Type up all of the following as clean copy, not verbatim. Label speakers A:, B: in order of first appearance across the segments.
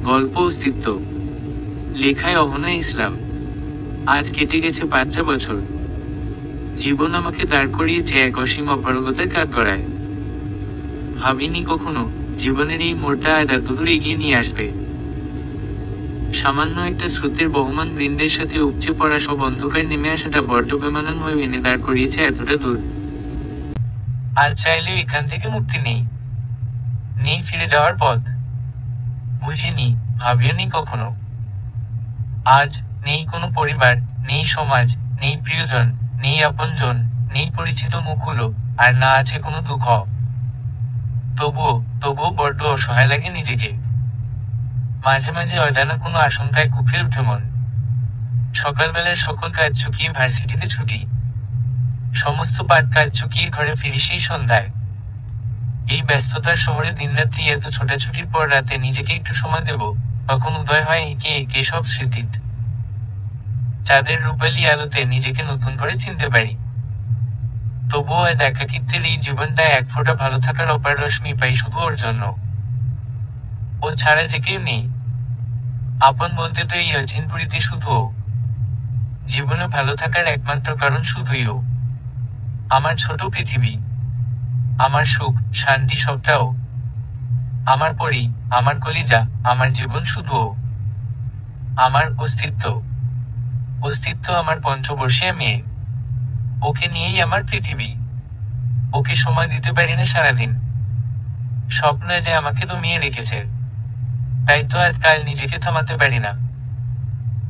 A: গল্প অস্তিত্ব। লেখায় অহনা ইসলাম। আজ কেটে গেছে ৫টা বছর। জীবন আমাকে দাঁড় করিয়েছে এক অসীম অপারগতার কাঠগড়ায়। ভাবিনি কখনো জীবনের এই মোড়টা আর এতদূর এগিয়ে নিয়ে আসবে। সামান্য একটা স্রোতের বহমান বৃন্দের সাথে উপচে পড়া সব অন্ধকার নেমে আসাটা বড্ড বেমানান হয়ে এনে দাঁড় করিয়েছে এতটা দূর। আর চাইলেও এখান থেকে মুক্তি নেই, নেই ফিরে যাওয়ার পথ। বুঝিনি, ভাবিওনি কখনো। আজ নেই কোনো পরিবার, নেই সমাজ, নেই প্রিয়জন, নেই আপনজন, নেই পরিচিত মুখগুলো, আর না আছে কোনো দুঃখ। তবুও বড্ড অসহায় লাগে নিজেকে। মাঝে মাঝে অজানা কোনো আশঙ্কায় কুঁকড়ে ওঠে মন। সকালবেলার সকল কাজ চুকিয়ে ভার্সিটিতে ছুটি, সমস্ত পাঠ কাজ চুকিয়ে ঘরে ফিরি সেই সন্ধ্যায়। এই ব্যস্ততার শহরে দিনরাত্রি এত ছোটাছুটির পর রাতে নিজেকে একটু সময় দেব, তখন উদয় হয় একে একে সব স্মৃতির। চাঁদের রূপালী আলোতে নিজেকে নতুন করে চিনতে পারি। তবুও আজ একাকিত্বের এই জীবনটায় এক ফোঁটা ভালো থাকার অপার রশ্মি পাই শুধু ওর জন্য। ও ছাড়া যে কেউ নেই। আপন বলতে তো এই অচিনপুরীতে শুধু ও। জীবনে ভালো থাকার একমাত্র কারণ শুধুই ও। আমার ছোট পৃথিবী, আমার সুখ শান্তি সবটাও। আমার পরি, আমার কলিজা, আমার জীবন শুধু ও। আমার অস্তিত্ব আমার পঞ্চবর্ষীয় মেয়ে। ওকে নিয়েই আমার পৃথিবী। ওকে সময় দিতে পারি না সারাদিন। স্বপ্ন যে আমাকে দমিয়ে রেখেছে, তাই তো আজকাল নিজেকে থামাতে পারি না।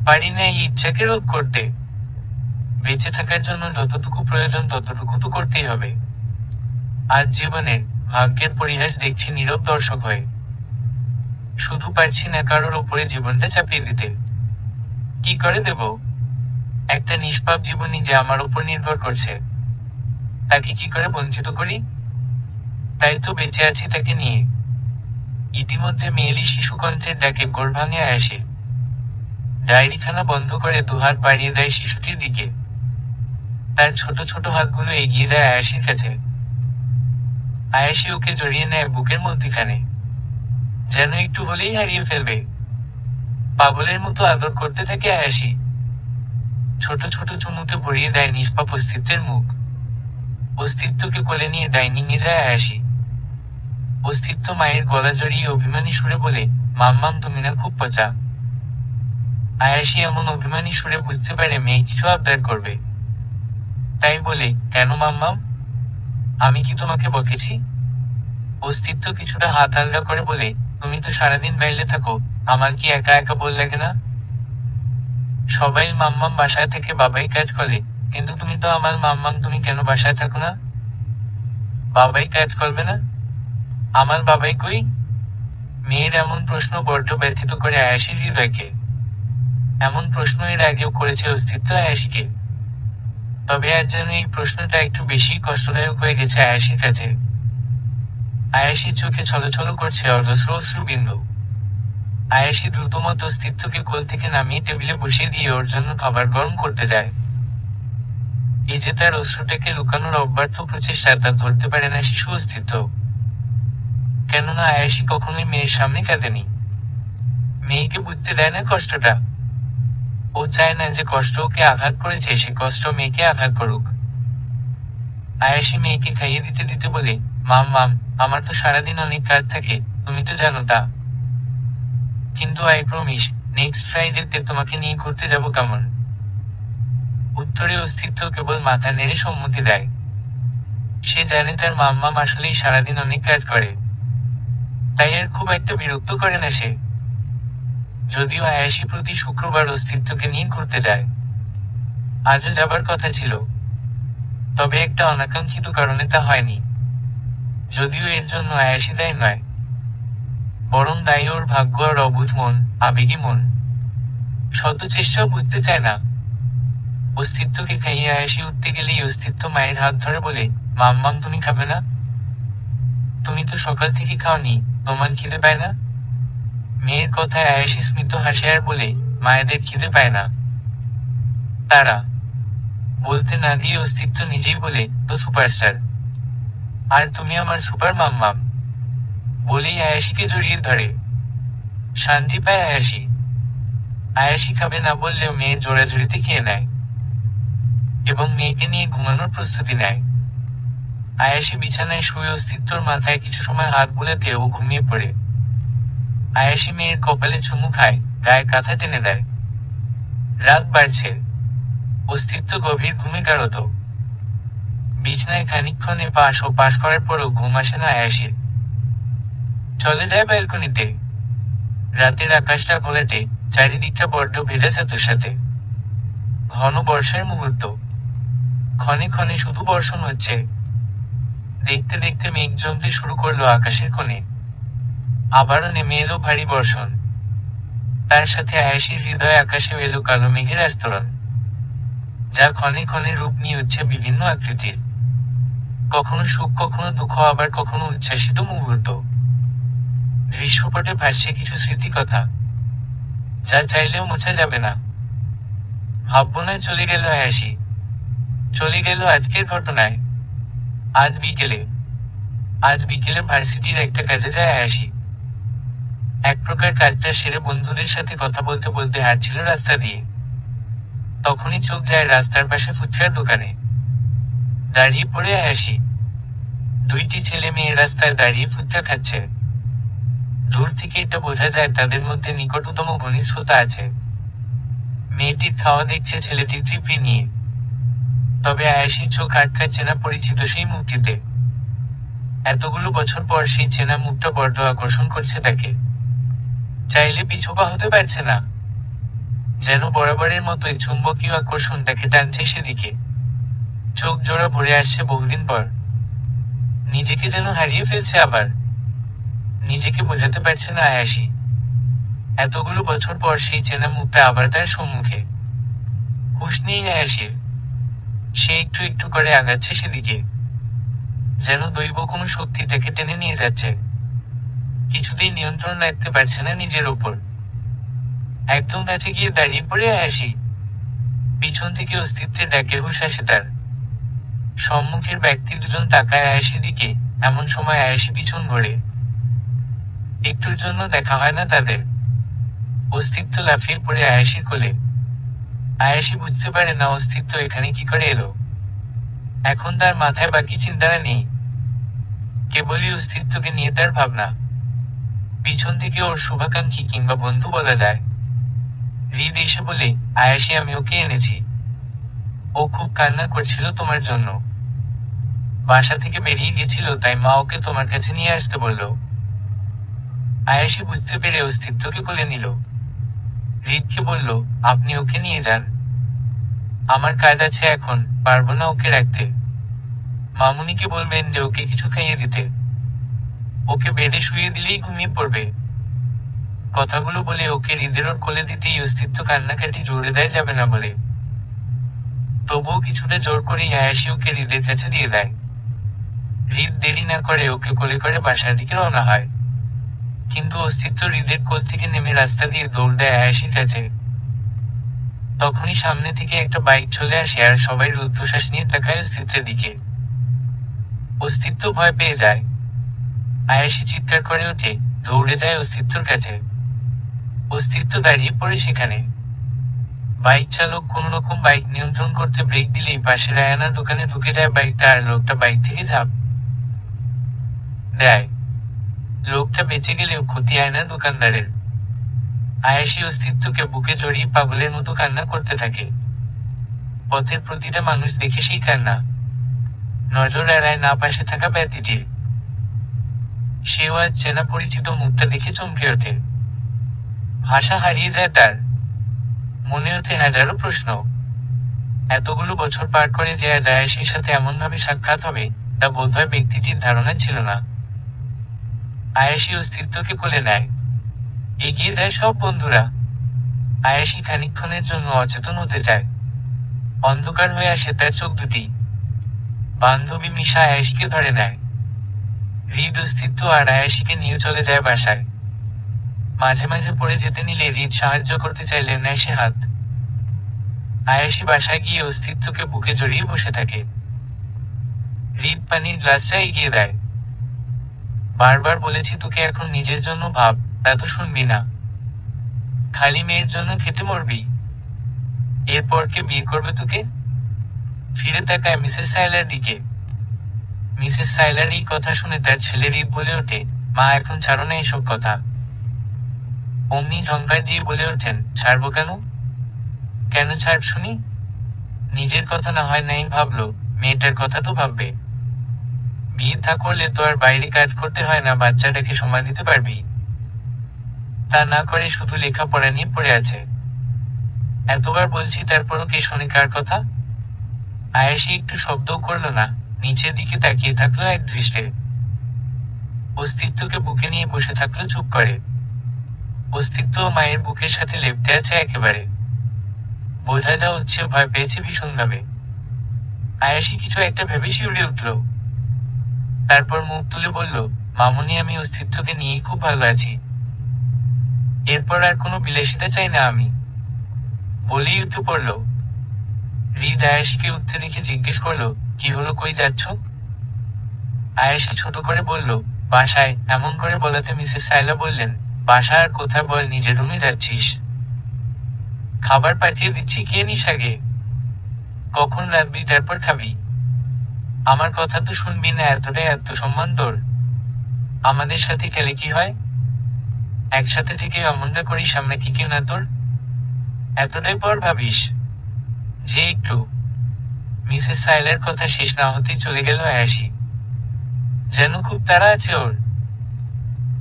A: পারি না এই ইচ্ছাকে রোধ করতে। বেঁচে থাকার জন্য যতটুকু প্রয়োজন ততটুকু তো করতেই হবে। আজ জীবনের ভাগ্যের পরিহাস দেখছি নীরব দর্শক হয়ে। শুধু পারছি না কারোর ওপরে জীবনটা চাপিয়ে দিতে। কি করে দেব একটা নিষ্পাপ জীবনী যে আমার উপর নির্ভর করছে, তাকে কি করে বঞ্চিত করি? তাই তো বেঁচে আছি তাকে নিয়ে। ইতিমধ্যে মেয়েলি শিশুকণ্ঠের ডাকে ঘোর ভাঙে আসে। ডায়েরিখানা বন্ধ করে দুহাত বাড়িয়ে দেয় শিশুটির দিকে। তার ছোট ছোট হাতগুলো এগিয়ে যায় আয়াসির কাছে। আয়াসি ওকে জড়িয়ে নেয় বুকের মধ্যিখানে, যেন একটু হলেই হারিয়ে ফেলবে। পাগলের মতো আদর করতে থাকে আয়াসি। ছোট ছোট চুমুতে ভরিয়ে দেয় নিষ্পাপ অস্তিত্বের মুখ। অস্তিত্বকে কোলে নিয়ে ডাইনিং এ যায় আয়াসি। অস্তিত্ব মায়ের গলা জড়িয়ে অভিমানী সুরে বলে, মাম্মাম তুমি না খুব পচা। আয়াসি এমন অভিমানী সুরে বুঝতে পারে মেয়ে কিছু আবদার করবে, তাই বলে, কেন মাম্মাম, আমি কি তোমাকে বকেছি? অস্তিত্ব কিছুটা হাত আলগা করে বলে, তুমি তো সারাদিন বাইরে থাকো, আমার কি একা একা বল লাগে না? সবাই মাম্মাম বাসায় থেকে বাবাই কাজ করে, কিন্তু তুমি তো আমার মাম্মাম, তুমি কেন বাসায় থাকো না? বাবাই কাজ করবে না? আমার বাবাই কই? মেয়ের এমন প্রশ্ন বড্ড ব্যথিত করে আয়াসির হৃদয়কে। এমন প্রশ্ন এর আগেও করেছে অস্তিত্ব আয়াসিকে। তবে আজ যেন এই প্রশ্নটা একটু বেশি কষ্টদায়ক হয়ে গেছে আয়াসির কাছে। আয়াসির চোখে ছলছল করছে অজস্র অশ্রুবিন্দু। আয়াসি দ্রুতমত অস্তিত্বকে কোল থেকে নামিয়ে টেবিলে বসিয়ে দিয়ে ওর জন্য খাবার গরম করতে যায়। এই যে তার অশ্রুটাকে লুকানোর অব্যর্থ প্রচেষ্টা, তা ধরতে পারে না শিশু অস্তিত্ব। কেননা আয়াসি কখনোই মেয়ের সামনে কাঁদেনি। মেয়েকে বুঝতে দেয় না কষ্টটা। ও চায় না যে কষ্ট ওকে আঘাত করেছে সে কষ্ট মেয়েকে আঘাত করুক। আয়াসি মেয়েকে খাইয়ে দিতে দিতে বলে, মাম, আমার তো সারাদিন অনেক কাজ থাকে, তুমি তো জানো তা। কিন্তু আই প্রমিস, নেক্সট ফ্রাইডেতে তোমাকে নিয়ে ঘুরতে যাব কেমন? উত্তরে অস্তিত্ব কেবল মাথা নেড়ে সম্মতি দেয়। সে জানে তার মাম্মাম আসলেই সারাদিন অনেক কাজ করে, তাই আর খুব একটা বিরক্ত করে না সে। যদিও আয়াসি প্রতি শুক্রবার অস্তিত্বকে নিয়ে ঘুরতে যায়। আজও যাবার কথা ছিল, তবে একটা অনাকাঙ্ক্ষিত কারণে তা হয়নি। যদিও এর জন্য আয়াসি দায়ী নয়, বরং দায়ী ওর ভাগ্য আর অবুঝ মন, আবেগী মন। শত চেষ্টাও বুঝতে চায় না। অস্তিত্বকে খাইয়ে আয়াসি উঠতে গেলেই অস্তিত্ব মায়ের হাত ধরে বলে, মাম্মাম তুমি খাবে না? তুমি তো সকাল থেকে খাওনি, তোমার খিদে পায় না? মেয়ের কথায় আয়াসি স্মিত হাসে আর বলে, মায়েদের খিদে পায় না। তারা বলতে না দিয়ে অস্তিত্ব নিজেই বলে, তো সুপারস্টার, আর তুমি আমার সুপার মাম্মাম, বলেই আয়াসিকে জড়িয়ে ধরে। শান্তি পায় আয়াসি। আয়াসি খাবে না বললেও মেয়ের জোড়াজুড়িতে খেয়ে নেয় এবং মেয়েকে নিয়ে ঘুমানোর প্রস্তুতি নেয়। আয়াসি বিছানায় শুয়ে অস্তিত্বর মাথায় কিছু সময় হাত বুলাতে ও ঘুমিয়ে পড়ে। আয়াসি মেয়ের কপালে চুমু খায়, গায়ে কাঁথা টেনে দেয়। রাত বাড়ছে, অস্তিত্ব গভীর ঘুমে গারত। বিছানায় খানিকক্ষণ এপাশ ও পাশ করার পরও ঘুম আসে না আয়াসির। চলে যায় ব্যালকনিতে। রাতের আকাশটা ঘোলাটে, চারিদিকটা বড্ড ভেজা ছাতুর সাথে। ঘন বর্ষার মুহূর্ত, ক্ষণে ক্ষণে শুধু বর্ষণ হচ্ছে। দেখতে দেখতে মেঘ জমতে শুরু করলো আকাশের কোণে। আবারও নেমে এলো ভারী বর্ষণ। তার সাথে আয়াসির হৃদয় আকাশেও এলো কালো মেঘের আস্তরণ, যা ক্ষণে ক্ষণে রূপ নিয়ে হচ্ছে বিভিন্ন আকৃতির। কখনো সুখ, কখনো দুঃখ, আবার কখনো উচ্ছ্বাসিত মুহূর্ত। দৃশ্যপটে ভাসছে কিছু স্মৃতিকথা, যা চাইলেও মোছা যাবে না। ভাবনায় চলে গেল আয়াসি, চলে গেল আজকের ঘটনায়। আজ বিকেলে ভার্সিটির একটা কাজে যায় আয়াসি। এক প্রকার কাজটা সেরে বন্ধুদের সাথে কথা বলতে বলতে হাঁটছিল রাস্তা দিয়ে। তখনই চোখ যায় রাস্তার পাশে ফুচকার দোকানে। দাঁড়িয়ে পড়ে আয়াসি। দুইটি ছেলে মেয়ে রাস্তায় দাঁড়িয়ে ফুচকা খাচ্ছে। দূর থেকে এটা বোঝা যায় তাদের মধ্যে নিকটতম ঘনিষ্ঠতা আছে। মেয়েটির খাওয়া দেখছে ছেলেটির তৃপ্তি নিয়ে। তবে আয়াসির চোখ আটকাচ্ছে না পরিচিত সেই মুখটিতে। এতগুলো বছর পর সেই চেনা মুখটা বড্ড আকর্ষণ করছে তাকে। চাইলে পিছুপা হতে পারছে না। যেন বরাবরের মতোই চুম্বকীয় আকর্ষণ তাকে টানছে সেদিকে। চোখ জোড়া ভরে আসছে বহুদিন পর। নিজেকে যেন হারিয়ে ফেলছে আবার। নিজেকে বোঝাতে পারছে না আয়াসি। এতগুলো বছর পর সেই চেনা মুখটা আবার তার সম্মুখে। হুঁশ নেই আয়াসির। সে একটু একটু করে আগাচ্ছে সেদিকে, যেন দৈব কোনো শক্তি তাকে টেনে নিয়ে যাচ্ছে। কিছুতেই নিয়ন্ত্রণ রাখতে পারছে না নিজের ওপর। একদম কাছে গিয়ে দাঁড়িয়ে পড়ে আয়াসি। পিছন থেকে অস্তিত্বের ডাকে হুঁশ আসে তার। সম্মুখের ব্যক্তি দুজন তাকায় আয়াসির দিকে। এমন সময় আয়াসি পিছন ঘোরে। একটুর জন্য দেখা হয় না তাদের। অস্তিত্ব লাফিয়ে পড়ে আয়াসির কোলে। আয়াসি বুঝতে পারে না অস্তিত্ব এখানে কি করে এলো। এখন তার মাথায় বাকি চিন্তাটা নেই, কেবলই অস্তিত্বকে নিয়ে তার ভাবনা। পিছন থেকে ওর শুভাকাঙ্ক্ষী কিংবা বন্ধু বলা যায় হৃদ এসে বলে, আয়াসি আমি ওকে এনেছি। ও খুব কান্না করছিল তোমার জন্য। বাসা থেকে বেরিয়ে গেছিল, তাই মা ওকে তোমার কাছে নিয়ে আসতে বলল। আয়াসি বুঝতে পেরে অস্তিত্বকে বলে নিল। হৃদকে বলল, আপনি ওকে নিয়ে যান। আমার কাজ আছে এখন, পারবো না ওকে রাখতে। মামুনিকে বলবেন যে ওকে কিছু খাইয়ে দিতে। ওকে বেডে শুয়ে দিলেই ঘুমিয়ে পড়বে। কথাগুলো বলে ওকে হৃদের ওর কোলে দিতেই অস্তিত্ব কান্নাকাটি জোরে দেয় যাবে না বলে। তবুও কিছুটা জোর করেই আয়াসি ওকে হৃদের কাছে দিয়ে দেয়। হৃদ দেরি না করে ওকে কোলে করে বাসার দিকে রওনা হয়। কিন্তু অস্তিত্ব হৃদের কোল থেকে নেমে রাস্তা দিয়ে দৌড় দেয় আয়াসির কাছে। তখনই সামনে থেকে একটা বাইক চলে আসে আর সবাই রুদ্ধশ্বাস নিয়ে তাকায় অস্তিত্বের দিকে। অস্তিত্ব ভয় পেয়ে যায়। আয়াসি চিৎকার করে ওঠে, দৌড়ে যায় অস্তিত্বর কাছে। অস্তিত্ব দাঁড়িয়ে পড়ে সেখানে। বাইক চালক কোন রকম বাইক নিয়ন্ত্রণ করতে ব্রেক দিলেই পাশের আয়নার দোকানে ঢুকে যায় বাইকটা, আর লোকটা বাইক থেকে ঝাঁপ দেয়। লোকটা বেঁচে গেলেও ক্ষতি আয়নার দোকানদারের। আয়াসি অস্তিত্বকে বুকে জড়িয়ে পাগলের মতো কান্না করতে থাকে। পথের প্রতিটা মানুষ দেখে সেই কান্না। নজর এড়ায় না পাশে থাকা ব্যক্তিটির। সেও আজ চেনা পরিচিত মুখটা দেখে চমকে ওঠে। ভাষা হারিয়ে যায় তার। মনে ওঠে হাজারো প্রশ্ন। এতগুলো বছর পার করে যে আজ আয়াসির সাথে এমনভাবে সাক্ষাৎ হবে, তা বোধহয় ব্যক্তিটির ধারণা ছিল না। আয়াসি অস্তিত্বকে কোলে নেয়। এগিয়ে যায় সব বন্ধুরা। আয়াসি খানিকক্ষণের জন্য অচেতন হতে চায়। অন্ধকার হয়ে আসে তার চোখ দুটি। বান্ধবী মিশা আয়াসিকে ধরে নেয়। হৃদ অস্তিত্ব আর আয়াসিকে নিয়ে চলে যায় বাসায়। মাঝে মাঝে পড়ে যেতে নিলে হৃদ সাহায্য করতে চাইলে নেয় সে হাত। আয়াসি বাসায় গিয়ে অস্তিত্বকে বুকে জড়িয়ে বসে থাকে। হৃদ পানির গ্লাসটা এগিয়ে দেয়। বারবার বলেছি তোকে এখন নিজের জন্য ভাব, তা তো শুনবি না। খালি মেয়ের জন্য খেটে মরবি? এরপর কে বিয়ে করবে তোকে? ফিরে তাকায় মিসেস সাইলার দিকে। মিসেস সাইলার এই কথা শুনে তার ছেলে হৃদ বলে ওঠে, মা এখন ছাড়ো না এসব কথা। অমনি ঝঙ্কার দিয়ে বলে ওঠেন, ছাড়বো কেন? কেন ছাড় শুনি? নিজের কথা না হয় নাই ভাবলো, মেয়েটার কথা তো ভাববে। বিয়ে থা করলে তো আর বাইরে কাজ করতে হয় না, বাচ্চাটাকে সময় দিতে পারবি। তা না করে শুধু লেখাপড়া নিয়ে পড়ে আছে। এতবার বলছি তারপরও কে শোনে কার কথা? আয়েশি একটু শব্দও করলো না, নিচের দিকে তাকিয়ে থাকলো এক দৃষ্টে। অস্তিত্বকে বুকে নিয়ে বসে থাকলো চুপ করে। অস্তিত্ব মায়ের বুকের সাথে লেপ্টে আছে একেবারে। বোঝা যা হচ্ছে ভয় পেয়েছে ভীষণভাবে। আয়েশি কিছু একটা ভেবে শিউরে উঠল। তারপর মুখ তুলে বলল, মামুনি আমি অস্তিত্বকে নিয়েই খুব ভালো আছি। এরপর আর কোনো বিলাসিতা চাই না আমি। বলেই উঠে পড়ল। হৃদ আয়েশিকে উঠতে দেখে জিজ্ঞেস করলো, কি হলো, কই যাচ্ছ? আয়েশি ছোট করে বলল, বাসায়। এমন করে বলাতে মিসেস সাইলা বললেন, বাসা আর কোথায় বল, নিজের রুমে যাচ্ছিস? খাবার পাঠিয়ে দিচ্ছি, খেয়ে নিস আগে। কখন রাখবি, তারপর খাবি। আমার কথা তো শুনবি না, এতটাই আত্মসম্মান তোর? আমাদের সাথে খেলে কি হয়? একসাথে থেকে এমনটা করিস, আমরা কি কেউ না তোর? এতটাই পর ভাবিস যে একটু। মিসেস সাইলার কথা শেষ না হতেই চলে গেল আয়াসি। যেন খুব তাড়া আছে ওর।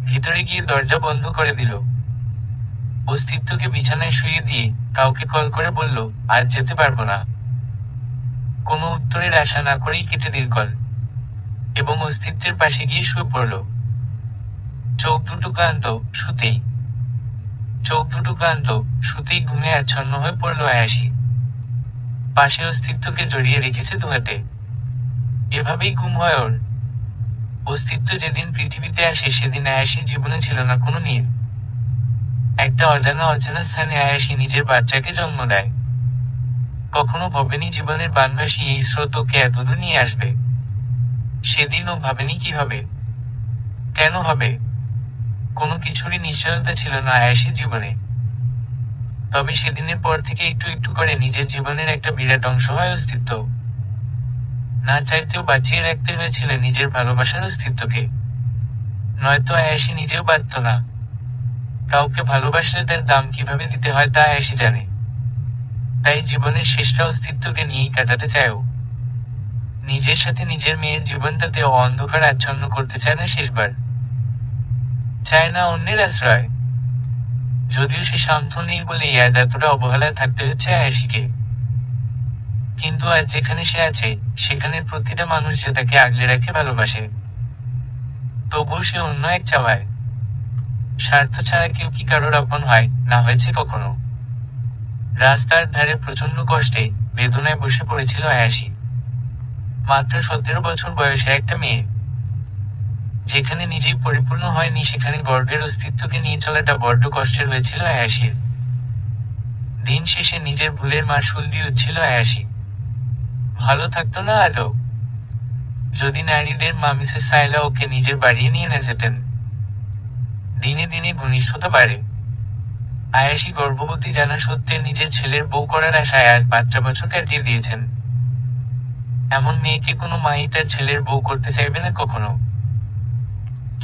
A: ভিতরে গিয়ে দরজা বন্ধ করে দিল। অস্তিত্বকে বিছানায় শুয়ে দিয়ে কাউকে কল করে বলল, আজ যেতে পারবো না। কোনো উত্তরের আশা না করেই কেটে দিল কল এবং অস্তিত্বের পাশে গিয়ে শুয়ে পড়ল। চোখ দুটো ক্লান্ত, শুতেই ঘুমে আচ্ছন্ন হয়ে পড়ল আয়াসি। পাশে অস্তিত্বকে জড়িয়ে রেখেছে দুহাতে। এভাবেই ঘুম হয় ওর। অস্তিত্ব যেদিন পৃথিবীতে আসে সেদিন আয়াসির জীবনে ছিল না কোনো নীড়। একটা অজানা স্থানে আয়াসি নিজের বাচ্চাকে জন্ম দেয়। কখনো ভাবেনি জীবনের বানভাসী এই স্রোত ওকে এতদূর নিয়ে আসবে। সেদিনও ভাবেনি কি হবে, কেন হবে। কোনো কিছুরই নিশ্চয়তা ছিল না আয়াসির জীবনে। তবে সেদিনের পর থেকে একটু একটু করে নিজের জীবনের একটা বিরাট অংশ হয় অস্তিত্ব। না চাইতেও বাঁচিয়ে রাখতে হয়েছিল নিজের ভালোবাসার অস্তিত্বকে। নয়তো আয়াসি নিজেও বাঁচত না। কাউকে ভালোবাসলে তার দাম কিভাবে দিতে হয় তা আয়াসি জানে। তাই জীবনের শেষটা অস্তিত্বকে নিয়েই কাটাতে চায়ও। নিজের সাথে নিজের মেয়ের জীবনটাতে অন্ধকার আচ্ছন্ন করতে চায় না শেষবার। চায় না অন্যের আশ্রয়। যদিও সে শান্ত নেই বলে আজ এতটা অবহেলায় থাকতে হচ্ছে আয়াসিকে। কিন্তু আজ যেখানে সে আছে সেখানের প্রতিটা মানুষ যে তাকে আগলে রাখে, ভালোবাসে। তবুও সে অন্য এক চাওয়ায়। স্বার্থ ছাড়া কেউ কি কারোর আপন হয়, না হয়েছে কখনো। রাস্তার ধারে প্রচন্ড কষ্টে বেদনায় বসে পড়েছিল আয়াসি। মাত্র 17 বছর বয়সে একটা মেয়ে। যেখানে নিজেই পরিপূর্ণ হয়নি সেখানে গর্ভের অস্তিত্বকে নিয়ে চলাটা বড্ড কষ্টের হয়েছিল আয়াসির। দিন শেষে নিজের ভুলের মাসুল দিয়ে উঠছিল আয়াসি। ভালো থাকতো না আদৌ যদি নারীদের মা মিসেস সাইলা ওকে নিজের বাড়িয়ে নিয়ে না যেতেন। দিনে দিনে ঘনিষ্ঠতা বাড়ে। আয়াসি গর্ভবতী জানা সত্ত্বে নিজের ছেলের বউ করার আশায় আজ 5টা বছর কাটিয়ে দিয়েছেন। এমন মেয়েকে কোনো মাই তার ছেলের বউ করতে চাইবে না কখনো।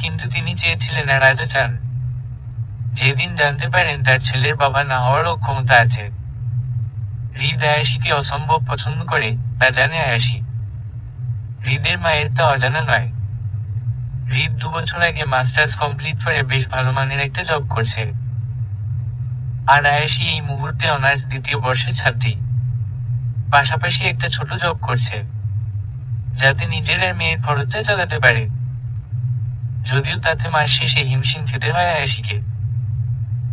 A: কিন্তু তিনি চেয়েছিলেন আর আজও চান। যেদিন জানতে পারেন তার ছেলের বাবা না হওয়ারও ক্ষমতা আছে। হৃদ আয়াসিকে অসম্ভব পছন্দ করে তা জানে আয়াসি। হৃদের মায়ের তা অজানা নয়। হৃদ 2 বছর আগে মাস্টার্স কমপ্লিট করে বেশ ভালো মানের একটা জব করছে। আর আয়াসি এই মুহূর্তে অনার্স 2য় বর্ষের ছাত্রী। পাশাপাশি একটা ছোট জব করছে যাতে নিজের আর মেয়ের খরচটা চালাতে পারে। যদিও তাতে মাস শেষে হিমশিম খেতে হয় আয়াসিকে,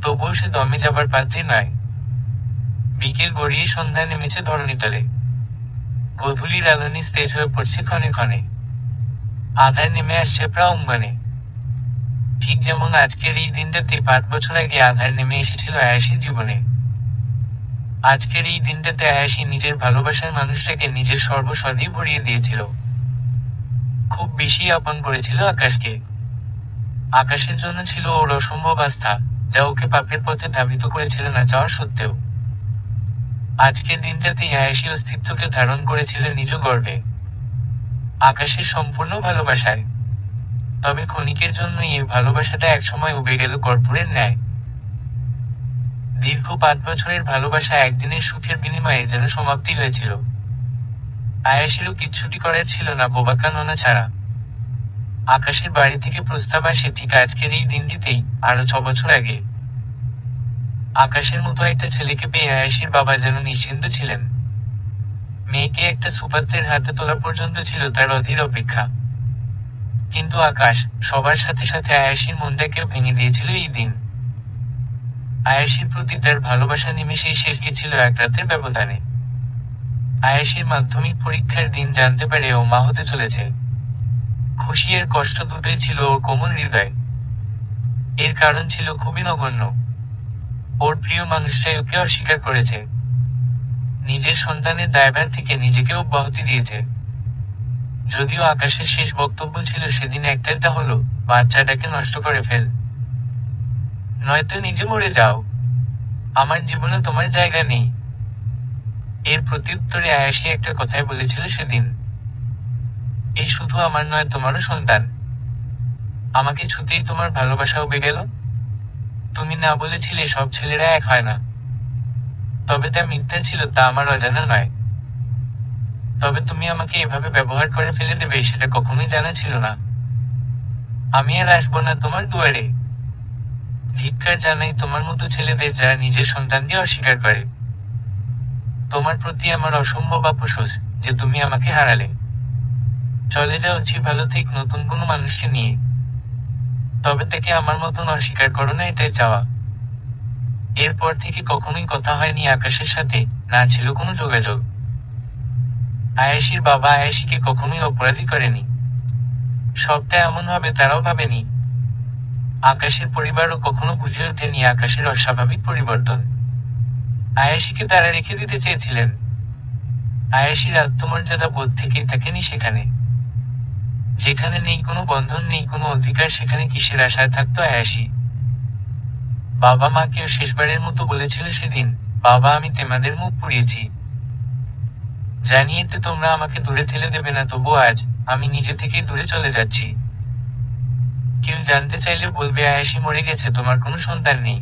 A: তবুও সে দমে যাবার পাত্রী নয়। বিকেল গড়িয়ে সন্ধ্যা নেমেছে ধরণীতলে। গধূলির আলো নিস্তেজ হয়ে পড়ছে ক্ষণে ক্ষণে। আধার নেমে আসছে প্রাঙ্গণে। ঠিক যেমন আজকের এই দিনটাতে 5 বছর আগে আধার নেমে এসেছিল আয়াসির জীবনে। আজকের এই দিনটাতে আয়াসি নিজের ভালোবাসার মানুষটাকে নিজের সর্বস্ব দিয়ে ভরিয়ে দিয়েছিল। খুব বেশি আপন করেছিল আকাশকে। আকাশের জন্য ছিল ওর অসম্ভব আস্থা। যা ওকে পাপের পথে ধাবিত করেছিল না চাওয়া সত্ত্বেও। আজকের দিনটাতেই আয়েশি অস্তিত্বকে ধারণ করেছিল নিজ গর্বে, আকাশের সম্পূর্ণ ভালোবাসায়। তবে ক্ষণিকের জন্যই এই ভালোবাসাটা একসময় উবে গেল কর্পূরের ন্যায়। দীর্ঘ 5 বছরের ভালোবাসা একদিনের সুখের বিনিময়ে যেন সমাপ্তি হয়েছিল। আয়েশিরও কিচ্ছুটি করার ছিল না বোবাকাননা ছাড়া। আকাশের বাড়ি থেকে প্রস্তাব আসে ঠিক আজকের এই দিনটিতেই, আরো 6 বছর আগে। আকাশের মতো একটা ছেলেকে পেয়ে আয়েশির বাবা যেন নিশ্চিন্ত ছিলেন। মেয়েকে একটা সুপাত্রের হাতে তোলা পর্যন্ত ছিল তার অধীর অপেক্ষা। কিন্তু আকাশ সবার সাথে সাথে আয়েশির মনটাকেও ভেঙে দিয়েছিল এই দিন। আয়েশির প্রতি তার ভালোবাসা নিমেষেই শেষ গেছিল এক রাতের ব্যবধানে। আয়েশির মাধ্যমিক পরীক্ষার দিন জানতে পারে ও মা হতে চলেছে। খুশি আর কষ্ট দুটোই ছিল ওর কোমল হৃদয়। এর কারণ ছিল খুবই নগণ্য। ওর প্রিয় মানুষটাই ওকে অস্বীকার করেছে, নিজের সন্তানের দায়ভার থেকে নিজেকে অব্যাহতি দিয়েছে। যদিও আকাশের শেষ বক্তব্য ছিল সেদিন একটাই, তা হলো বাচ্চাটাকে নষ্ট করে ফেল, নয়তো নিজে মরে যাও, আমার জীবনে তোমার জায়গা নেই। এর প্রত্যুত্তরে আয়েশি একটা কথাই বলেছিল সেদিন, এই শুধু আমার নয় তোমারও সন্তান। আমাকে ছুতেই তোমার ভালোবাসা উবে গেল। তুমি না বলেছিলে সব ছেলেরা এক হয় না, তবে তা মিথ্যা ছিল তা আমার অজানা নয়। তবে তুমি আমাকে এভাবে ব্যবহার করে ফেলে দেবে সেটা কখনোই জানা ছিল না। আমি আর আসবো না তোমার দুয়ারে। ধিক্কার জানাই তোমার মতো ছেলেদের যারা নিজের সন্তানকে অস্বীকার করে। তোমার প্রতি আমার অসম্ভব আফসোস যে তুমি আমাকে হারালে। চলে যাও ভালো ঠিক নতুন কোনো মানুষকে নিয়ে, তবে তাকে আমার মতন অস্বীকার করো না, এটাই চাওয়া। এরপর থেকে কখনোই কথা হয়নি আকাশের সাথে, না ছিল কোনো যোগাযোগ। আয়েশির বাবা আয়েশিকে কখনোই অপরাধী করেনি, সবটা এমন হবে তারাও ভাবেনি। আকাশের পরিবারও কখনো বুঝে ওঠেনি আকাশের অস্বাভাবিক পরিবর্তন। আয়েশিকে তারা রেখে দিতে চেয়েছিলেন। আয়েশির আত্মমর্যাদা বোধ থেকেই থাকেনি সেখানে। যেখানে নেই কোনো বন্ধন, নেই কোনো অধিকার, সেখানে কিসের আশায় থাকতো আয়েশি? বাবা মাকেও শেষবারের মতো বলেছিল সেদিন, বাবা আমি তোমাদের মুখ পুড়িয়েছি, জানিয়েতে তোমরা আমাকে দূরে ঠেলে দেবে না, তবু আজ আমি নিজে থেকেই দূরে চলে যাচ্ছি। কেউ জানতে চাইলে বলবে আয়েশি মরে গেছে, তোমার কোনো সন্তান নেই।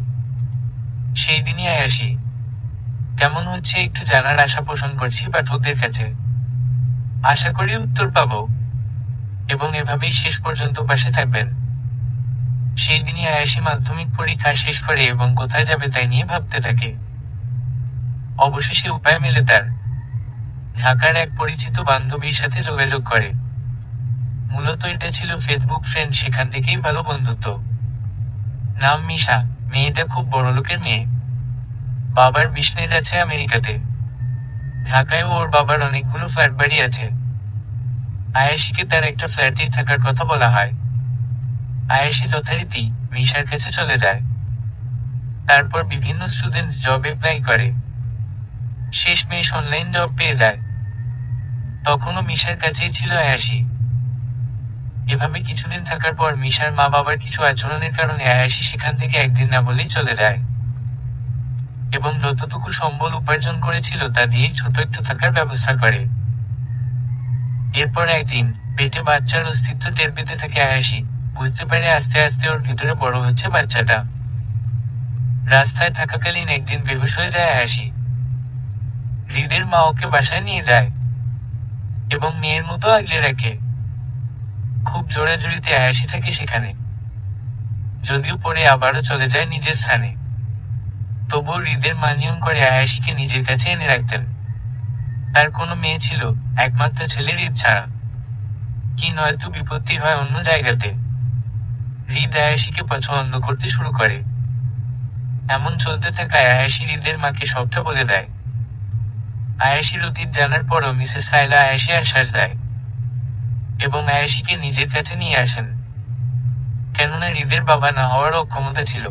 A: সেই দিনই আয়েশি কেমন হচ্ছে একটু জানার আশা পোষণ করছি পাঠকদের কাছে। আশা করি উত্তর পাবো এবং এভাবেই শেষ পর্যন্ত পাশে থাকবেন। সেই দিনই আয়েশি মাধ্যমিক পরীক্ষা শেষ করে এবং কোথায় যাবে তাই নিয়ে ভাবতে থাকে। অবশেষে উপায় মেলে তার। ঢাকার এক পরিচিত বান্ধবীর সাথে যোগাযোগ করে। মূলত এটা ছিল ফেসবুক ফ্রেন্ড, সেখান থেকেই ভালো বন্ধুত্ব। নাম মিশা, মেয়েটা খুব বড়লোকের মেয়ে। বাবার বিজনেস আছে আমেরিকাতে। ঢাকায় ওর বাবার অনেকগুলো ফ্ল্যাট বাড়ি আছে। আয়েশিকে তার একটা ফ্ল্যাটেই থাকার কথা বলা হয়। আয়েশি যথারীতি মিশার কাছে চলে যায়। তারপর বিভিন্ন স্টুডেন্টস জব অ্যাপ্লাই করে। শেষমেশ অনলাইন জব পেয়ে যায়। তখনও মিশার কাছেই ছিল আয়েশি। এভাবে কিছুদিন থাকার পর মিশার মা বাবার কিছু আচরণের কারণে আয়েশি সেখান থেকে একদিন না বলেই চলে যায় এবং যতটুকু সম্বল উপার্জন করেছিল তা দিয়েই ছোট একটু থাকার ব্যবস্থা করে। এরপর একদিন পেটে বাচ্চার অস্তিত্ব টের পেতে থাকে আয়েশি। বুঝতে পারে আস্তে আস্তে ওর ভিতরে বড় হচ্ছে বাচ্চাটা। রাস্তায় থাকাকালীন একদিন বেহুশ হয়ে যায় আয়েশি। হৃদের মা ওকে বাসায় নিয়ে যায় এবং মেয়ের মতো আগলে রাখে। খুব জোরাজুরিতে আয়েশি থাকে সেখানে, যদিও পরে আবারও চলে যায় নিজের স্থানে। তবুও হৃদের মা নিয়ম করে আয়েশিকে নিজের কাছে এনে রাখতেন। তার কোনো মেয়ে ছিল, একমাত্র ছেলে হৃদ ছাড়া। কি নয়তো বিপত্তি হয় অন্য জায়গাতে। হৃদ আয়েশিকে পছন্দ করতে শুরু করে। এমন চলতে থাকায় আয়েশি হৃদের মাকে সবটা বলে দেয়। আয়েশির অতীত জানার পরও মিসেস সাইলা আয়েশি আশ্বাস দেয় এবং আয়েশিকে নিজের কাছে নিয়ে আসেন, কেননা হৃদের বাবা না হওয়ারও ক্ষমতা ছিল।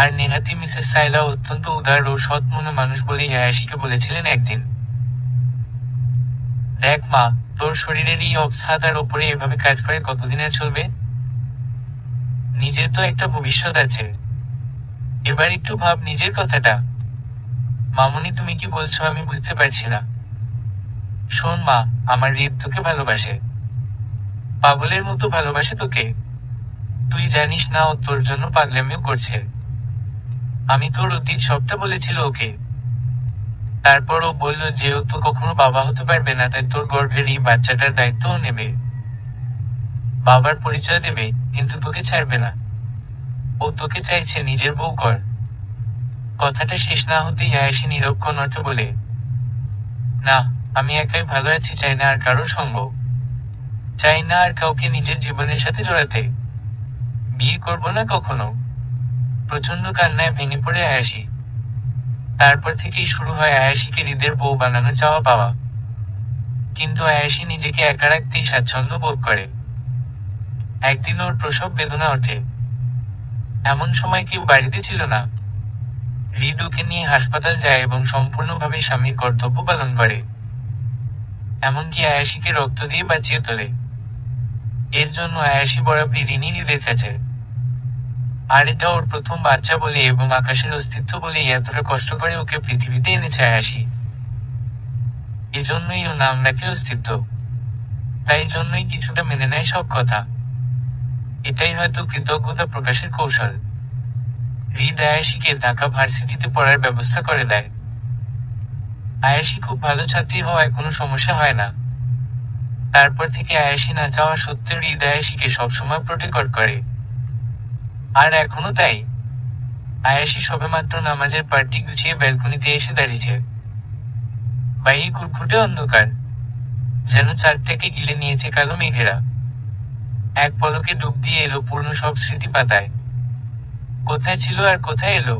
A: আর নেহাতি মিসেস সাইলা অত্যন্ত উদার ও সৎ মনে মানুষ বলেই আয়েশিকে বলেছিলেন একদিন, দেখ মা, তোর শরীরের এই অবস্থা তার ওপরে এভাবে কাজ করে কতদিন আর চলবে? নিজের তো একটা ভবিষ্যৎ আছে, এবার একটু ভাব নিজের কথাটা। মামুনি, তুমি কি বলছো আমি বুঝতে পারছি না। শোন মা, আমার হৃদ তোকে ভালোবাসে, পাগলের মতো ভালোবাসে তোকে। তুই জানিস না ও তোর জন্য পাগলামিও করছে। আমি তোর অতীত সবটা বলেছিল ওকে। তারপর ও বলল যে ও তো কখনো বাবা হতে পারবে না, তাই তোর গর্ভের এই বাচ্চাটার দায়িত্বও নেবে, বাবার পরিচয় দেবে, কিন্তু তোকে ছাড়বে না। ও তোকে চাইছে নিজের বউ কর। কথাটা শেষ না হতেই আয়েশি নিরক্ষণ অর্থে বলে, না, আমি একাই ভালো আছি, চাই না আর কারোর সঙ্গ, চাই না আর কাউকে নিজের জীবনের সাথে জড়াতে, বিয়ে করব না কখনো। প্রচন্ড কান্নায় ভেঙে পড়ে আয়েশি। তারপর থেকেই শুরু হয় আয়েশিকে হৃদের বউ বানানোর চাওয়া পাওয়া। কিন্তু আয়েশি নিজেকে একা রাখতেই স্বাচ্ছন্দ্য বোধ করে। একদিন ওর প্রসব বেদনা ওঠে। এমন সময় কেউ বাড়িতে ছিল না। হৃদ ওকে নিয়ে হাসপাতাল যায় এবং সম্পূর্ণভাবে স্বামীর কর্তব্য পালন করে, এমনকি আয়েশিকে রক্ত দিয়ে বাঁচিয়ে তোলে। এর জন্য আয়েশি বরাবরই ঋণী হৃদের কাছে। আর এটা ওর প্রথম বাচ্চা বলে এবং আকাশের অস্তিত্ব বলেই এতটা কষ্ট করে ওকে পৃথিবীতে এনেছে আয়েশি। এজন্যই ও নাম রাখে অস্তিত্ব। তাই জন্যই কিছুটা মেনে নেয় সব কথা। এটাই হয়তো কৃতজ্ঞতা প্রকাশের কৌশল। হৃদ আয়েশিকে ঢাকা ভার্সিটিতে পড়ার ব্যবস্থা করে দেয়। আয়েশি খুব ভালো ছাত্রী হওয়ায় কোনো সমস্যা হয় না। তারপর থেকে আয়েশি না চাওয়া সত্ত্বেও হৃদ আয়েশিকে সবসময় প্রোটেক্ট করে। আর এখনো তাই। আয়েশি সবেমাত্র নামাজের পার্টি গুছিয়ে ব্যালকনিতে এসে দাঁড়িয়েছে। বাইরে ঘুটঘুটে অন্ধকার, যেন চারটাকে গিলে নিয়েছে কালো মেঘেরা। এক পলকে ডুব দিয়ে এলো পূর্ণ সব স্মৃতি পাতায়। কোথায় ছিল আর কোথায় এলো,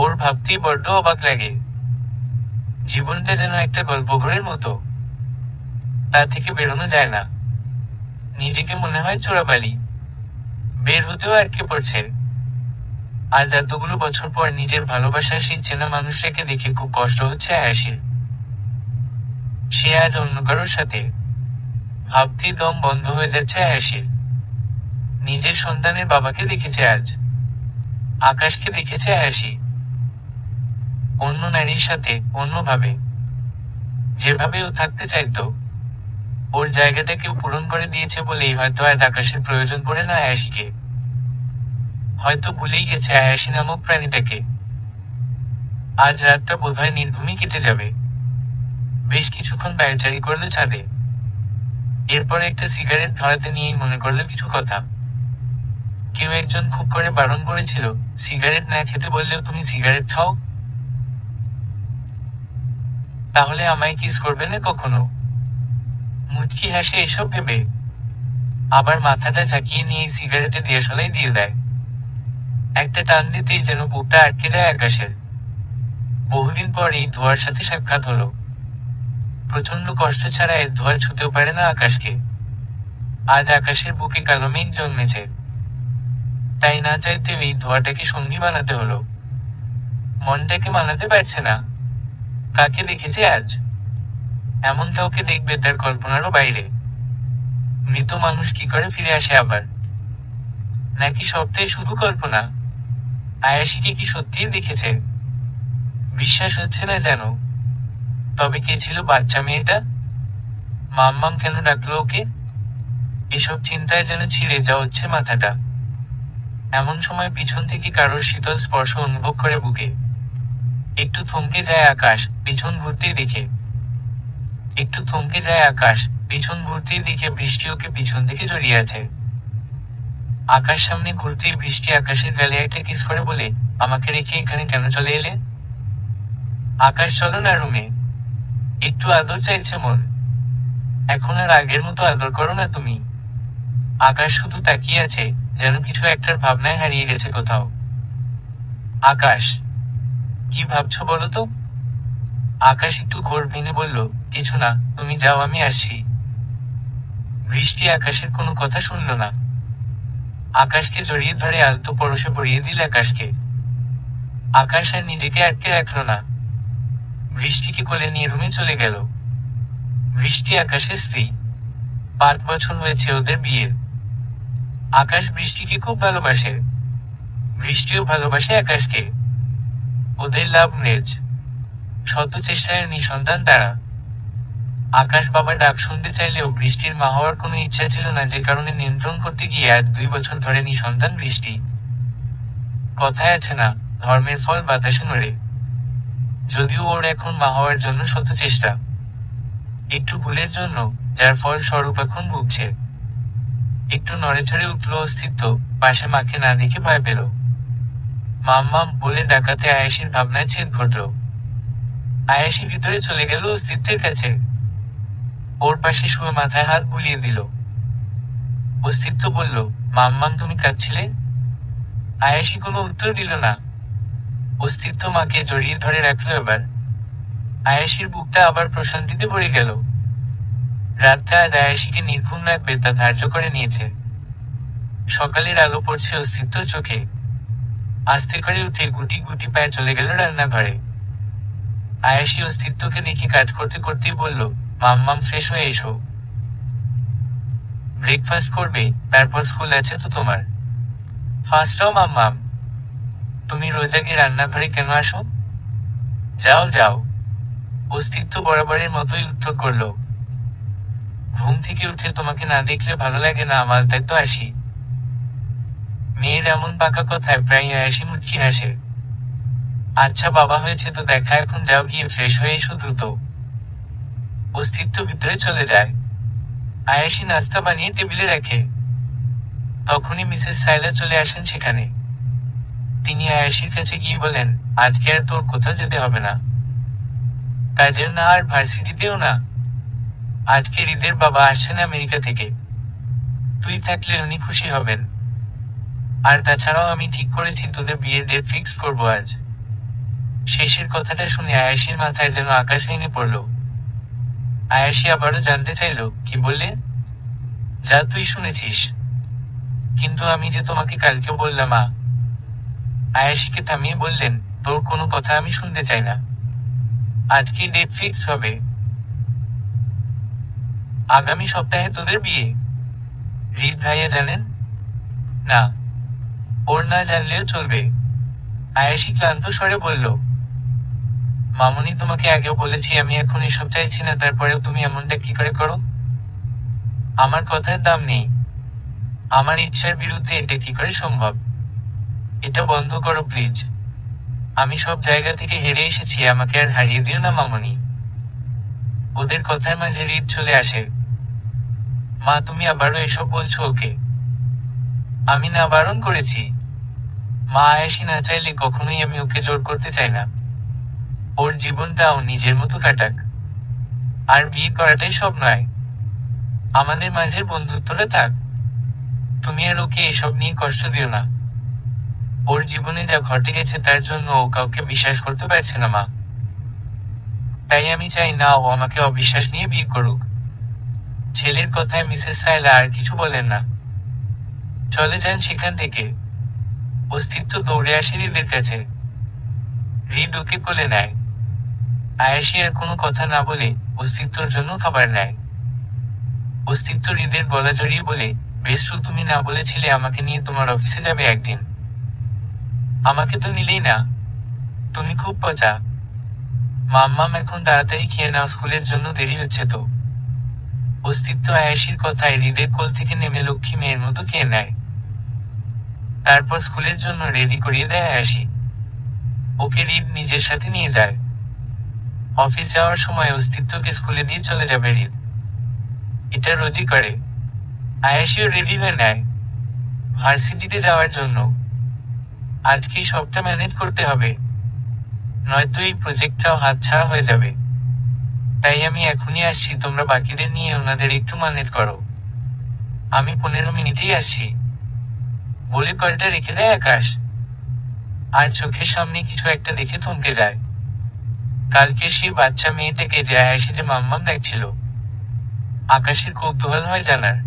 A: ওর ভাবতেই বড্ড অবাক লাগে। জীবনটা যেন একটা গল্পঘরের মতো, তা থেকে বেরোনো যায় না। নিজেকে মনে হয় চোরাবালি, বের হতেও আটকে পড়ছে। আজ এতগুলো বছর পর নিজের ভালোবাসার সেই চেনা মানুষটাকে দেখে খুব কষ্ট হচ্ছে আয়েশির। সে আজ অন্য কারোর সাথে। ভাবতেই দম বন্ধ হয়ে যাচ্ছে আয়েশির। নিজের সন্তানের বাবাকে দেখেছে আজ, আকাশকে দেখেছে আয়েশি, অন্য নারীর সাথে, অন্যভাবে, যেভাবে ও থাকতে চাইতো। ওর জায়গাটা কেউ পূরণ করে দিয়েছে বলেই হয়তো আজ আকাশের প্রয়োজন পড়ে না আয়েশিকে। হয়তো ভুলেই গেছে আয়েশি নামক প্রাণীটাকে। আজ রাতটা বোধহয় নির্ঘুমই কেটে যাবে। বেশ কিছুক্ষণ পায়চারি করলো ছাদে। এরপর একটা সিগারেট ধরাতে নিয়েই মনে করলো কিছু কথা। কেউ একজন খুব করে বারণ করেছিল, সিগারেট না খেতে বললেও তুমি সিগারেট খাও, তাহলে আমায় কিস করবে না কখনো। মুচকি হাসে এসব ভেবে, আবার মাথাটা ঝাঁকিয়ে নিয়ে সিগারেটে দিয়াশলাই দিয়ে দেয়। একটা টান দিতেই যেন বুকটা আটকে যায় আকাশের। বহুদিন পর এই ধোয়ার সাথে সাক্ষাৎ হলো। প্রচন্ড কষ্ট ছাড়া এর ধোয়া ছুতেও পারে না আকাশকে। আজ আকাশের বুকে কালো মেঘ জন্মেছে, তাই না চাইতেও এই ধোয়াটাকে সঙ্গী বানাতে হলো। মনটাকে মানাতে পারছে না। কাকে দেখেছে আজ? এমন কাউকে দেখবে তার কল্পনারও বাইরে। মৃত মানুষ কি করে ফিরে আসে আবার? নাকি সবটাই শুধু কল্পনা? আয়েশিকে কি সত্যিই দেখেছে? বিশ্বাস হচ্ছে না যেন। তবে কে ছিল বাচ্চা মেয়েটা? মাম্মাম কেন ডাকলো ওকে? এসব চিন্তায় যেন ছিঁড়ে যা হচ্ছে মাথাটা। এমন সময় পিছন থেকে কারোর শীতল স্পর্শ অনুভব করে বুকে। একটু থমকে যায় আকাশ, পিছন ঘুরতেই দেখে। একটু থমকে যায় আকাশ, পিছন ঘুরতেই দেখে বৃষ্টি ওকে পিছন থেকে জড়িয়ে আছে। আকাশ সামনে ঘুরতেই বৃষ্টি আকাশের গালে একটা কিস করে বলে, আমাকে রেখে এখানে কেন চলে এলে? আকাশ, চলো না রুমে, একটু আদর চাইছে মন। এখন আর আগের মতো আদর করো না তুমি। আকাশ শুধু তাকিয়ে আছে, যেন কিছু একটার ভাবনায় হারিয়ে গেছে কোথাও। আকাশ, কি ভাবছো বলো তো? আকাশ একটু ঘোর ভেঙে বলল, কিছু না, তুমি যাও, আমি আসছি। বৃষ্টি আকাশের কোনো কথা শুনল না। আকাশকে জড়িয়ে ধরে আলতো পরশে পরিয়ে দিল আকাশকে। আকাশ আর নিজেকে আটকে রাখল না, বৃষ্টিকে কোলে নিয়ে রুমে চলে গেল। বৃষ্টি আকাশের স্ত্রী। 5 বছর হয়েছে ওদের বিয়ের। আকাশ বৃষ্টিকে খুব ভালোবাসে। বৃষ্টিও ভালোবাসে আকাশকে। ওদের লাভ ম্যারেজ, শত চেষ্টায় নিঃসন্তান তারা। আকাশ বাবা ডাক শুনতে চাইলেও বৃষ্টির মা হওয়ার কোনো ইচ্ছা ছিল না, যে কারণে নিয়ন্ত্রণ করতে গিয়ে আজ 2 বছর ধরে নিঃসন্তান বৃষ্টি। কথায় আছে না, ধর্মের ফল বাতাসে নড়ে। যদিও ওর এখন মা হওয়ার জন্য শত চেষ্টা, একটু ভুলের জন্য যার ফল স্বরূপ এখন ভুগছে। একটু নড়েচড়ে উঠল অস্তিত্ব, পাশে মাকে না দেখে ভয় পেল। মাম বলে ডাকাতে আয়েশির ভাবনায় ছেদ ঘটল। আয়েশি ভিতরে চলে গেল অস্তিত্বের কাছে। ওর পাশে শুয়ে মাথায় হাত বুলিয়ে দিল। অস্তিত্ব বলল, মাম্মাম তুমি কাঁদছিলে? আয়েশি কোনো উত্তর দিল না। অস্তিত্ব মাকে জড়িয়ে ধরে রাখলো এবার। আয়েশির বুকটা আবার প্রশান্তিতে ভরে গেল। রাতটা আজ আয়েশিকে নির্ঘুম রাখবে তা ধার্য করে নিয়েছে। সকালের আলো পড়ছে অস্তিত্বর চোখে। আস্তে করে উঠে গুটি গুটি পায়ে চলে গেল রান্নাঘরে। আয়েশি অস্তিত্বকে দেখে কাজ করতে করতেই বলল, মাম্মাম ফ্রেশ হয়ে এসো, ব্রেকফাস্ট করবে, তারপর স্কুল আছে তো তোমার। ফার্স্ট হও মাম্মাম, তুমি রোজ আগে রান্নাঘরে কেন আসো? যাও যাও, অস্তিত্ব বরাবরের মতোই উত্তর করল। ঘুম থেকে উঠে তোমাকে না দেখলে ভালো লাগে না আমার, তাই তো আসি। মেয়ের এমন পাকা কথায় প্রায় আয়েশি মুচকি হাসে। আচ্ছা বাবা, হয়েছে তো দেখা, এখন যাও গিয়ে ফ্রেশ হয়ে এসো দ্রুত। অস্তিত্ব ভিতরে চলে যায়। আয়েশি নাস্তা বানিয়ে টেবিলে রাখে। তখনই মিসেস সাইলা চলে আসেন সেখানে। তিনি আয়েশির কাছে গিয়ে বলেন, আজকে আর তোর কোথাও যেতে হবে না, কাজের না আর ভার্সিটিতেও না। আজকে হৃদের বাবা আসছেন আমেরিকা থেকে, তুই থাকলে উনি খুশি হবেন। আর তাছাড়াও আমি ঠিক করেছি তোদের বিয়ের ডেট ফিক্স করবো আজ। শেষের কথাটা শুনে আয়েশির মাথায় যেন আকাশ ভেঙে পড়ল। আয়েশি আবারও জানতে চাইল, কি বললে? যা তুই শুনেছিস, কিন্তু আমি যে তোমাকে কালকে বললাম। আয়েশিকে থামিয়ে বললেন, তোর কোনো কথা আমি শুনতে চাই না, আজকে ডেট ফিক্স হবে। আগামী সপ্তাহে তোদের বিয়ে। হৃদ ভাইয়া জানেন? না, ওর না জানলেও চলবে। আয়েশি ক্লান্ত স্বরে বলল, মামুনি তোমাকে আগেও বলেছি আমি এখন এসব চাইছি না, তারপরেও তুমি এমনটা কি করে করো? আমার কথার দাম নেই, আমার ইচ্ছার বিরুদ্ধে এটা কি করে সম্ভব? এটা বন্ধ করো প্লিজ। আমি সব জায়গা থেকে হেরে এসেছি, আমাকে আর হারিয়ে দিও না মামুনি। ওদের কথার মাঝে হৃদ চলে আসে। মা, তুমি আবারও এসব বলছো ওকে? আমি না বারণ করেছি। মা, আয়েশি না চাইলে কখনোই আমি ওকে জোর করতে চাই না। ওর জীবনটাও নিজের মতো কাটাক। আর বিয়ে করাটাই সব নয়, আমাদের মাঝের বন্ধুত্বটা থাক। তুমি আর ওকে এসব নিয়ে কষ্ট দিও না। ওর জীবনে যা ঘটে গেছে তার জন্য ও কাউকে বিশ্বাস করতে পারছে না মা। তাই আমি চাই না ও আমাকে অবিশ্বাস নিয়ে বিয়ে করুক। ছেলের কথায় মিসেস সাইলা আর কিছু বলেন না, চলে যান সেখান থেকে। অস্তিত্ব দৌড়ে আসে হৃদের কাছে। হৃদ ওকে কোলে নেয়। আয়েশি আর কোনো কথা না বলে অস্তিত্বর জন্য খাবার নেয়। অস্তিত্ব হৃদের গলা জড়িয়ে বলে, বেশু, তুমি না বলেছিলে আমাকে নিয়ে তোমার অফিসে যাবে একদিন? আমাকে তো নিলেই না, তুমি খুব পচা। মাম্মাম, এখন তাড়াতাড়ি খেয়ে নাও, স্কুলের জন্য দেরি হচ্ছে তো। অস্তিত্ব আয়েশির কথায় হৃদের কোল থেকে নেমে লক্ষ্মী মেয়ের মতো খেয়ে নেয়। তারপর স্কুলের জন্য রেডি করিয়ে দেয় আয়েশি। ওকে হৃদ নিজের সাথে নিয়ে যায়। অফিস যাওয়ার সময় অস্তিত্বকে স্কুলে দিয়ে চলে যাবে হৃদ। এটা রোজই করে। আয়েশিও রেডি হয়ে নেয় ভার্সিটিতে যাওয়ার জন্য। আজকেই সবটা ম্যানেজ করতে হবে, নয়তো এই প্রজেক্টটাও হাতছাড়া হয়ে যাবে। তাই আমি এখনই আসছি, তোমরা বাকিদের নিয়ে ওনাদের একটু ম্যানেজ করো। আমি 15 মিনিটেই আসছি, বলে কলটা রেখে দেয় আকাশ। আর চোখের সামনে কিছু একটা দেখে থমকে যায়। কালকে সেই বাচ্চা মেয়েটাকে যে আয়েশি যে মাম্মাম ডাকছিল। আকাশের কৌতূহল হয় জানার।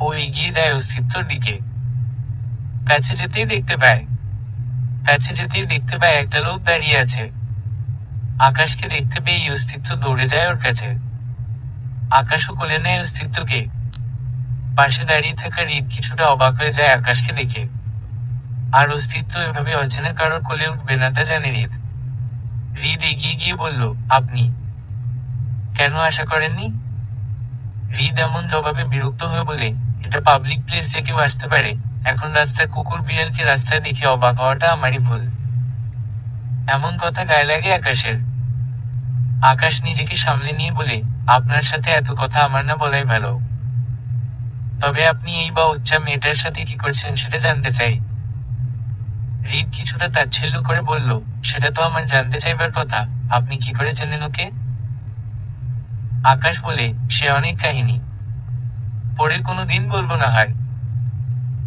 A: ও এগিয়ে যায় অস্তিত্বর দিকে। কাছে যেতেই দেখতে পায় একটা লোক দাঁড়িয়ে আছে। আকাশকে দেখতে পেয়ে অস্তিত্ব দৌড়ে যায় ওর কাছে। আকাশও কোলে নেয় অস্তিত্বকে। পাশে দাঁড়িয়ে থাকা হৃদ কিছুটা অবাক হয়ে যায় আকাশকে দেখে। আর অস্তিত্ব এভাবে অচেনা কারোর কোলে উঠবে না তা জানে হৃদ। হৃদ এগিয়ে গিয়ে বলল, আপনি কেন আশা করেননি? হৃদ এমন জবাবে বিরক্ত হয়ে বলে, এটা পাবলিক প্লেস, যে কেউ আসতে পারে। এখন রাস্তার কুকুর বিড়ালকে রাস্তায় দেখে অবাক হওয়াটা আমারই ভুল। এমন কথা গায়ে লাগে আকাশের। আকাশ নিজেকে সামলে নিয়ে বলে, আপনার সাথে এত কথা আমার না বলাই ভালো। তবে আপনি এই বা উচ্চা মেয়েটার সাথে কি করছেন সেটা জানতে চাই। হৃদ কিছুটা তাচ্ছিল্য করে বলল, সেটা তো আমার জানতে চাইবার কথা। আপনি কি করে চেনেন ওকে? আকাশ বলে, সে অনেক কাহিনী, পরে কোনো দিন বলবো না হয়।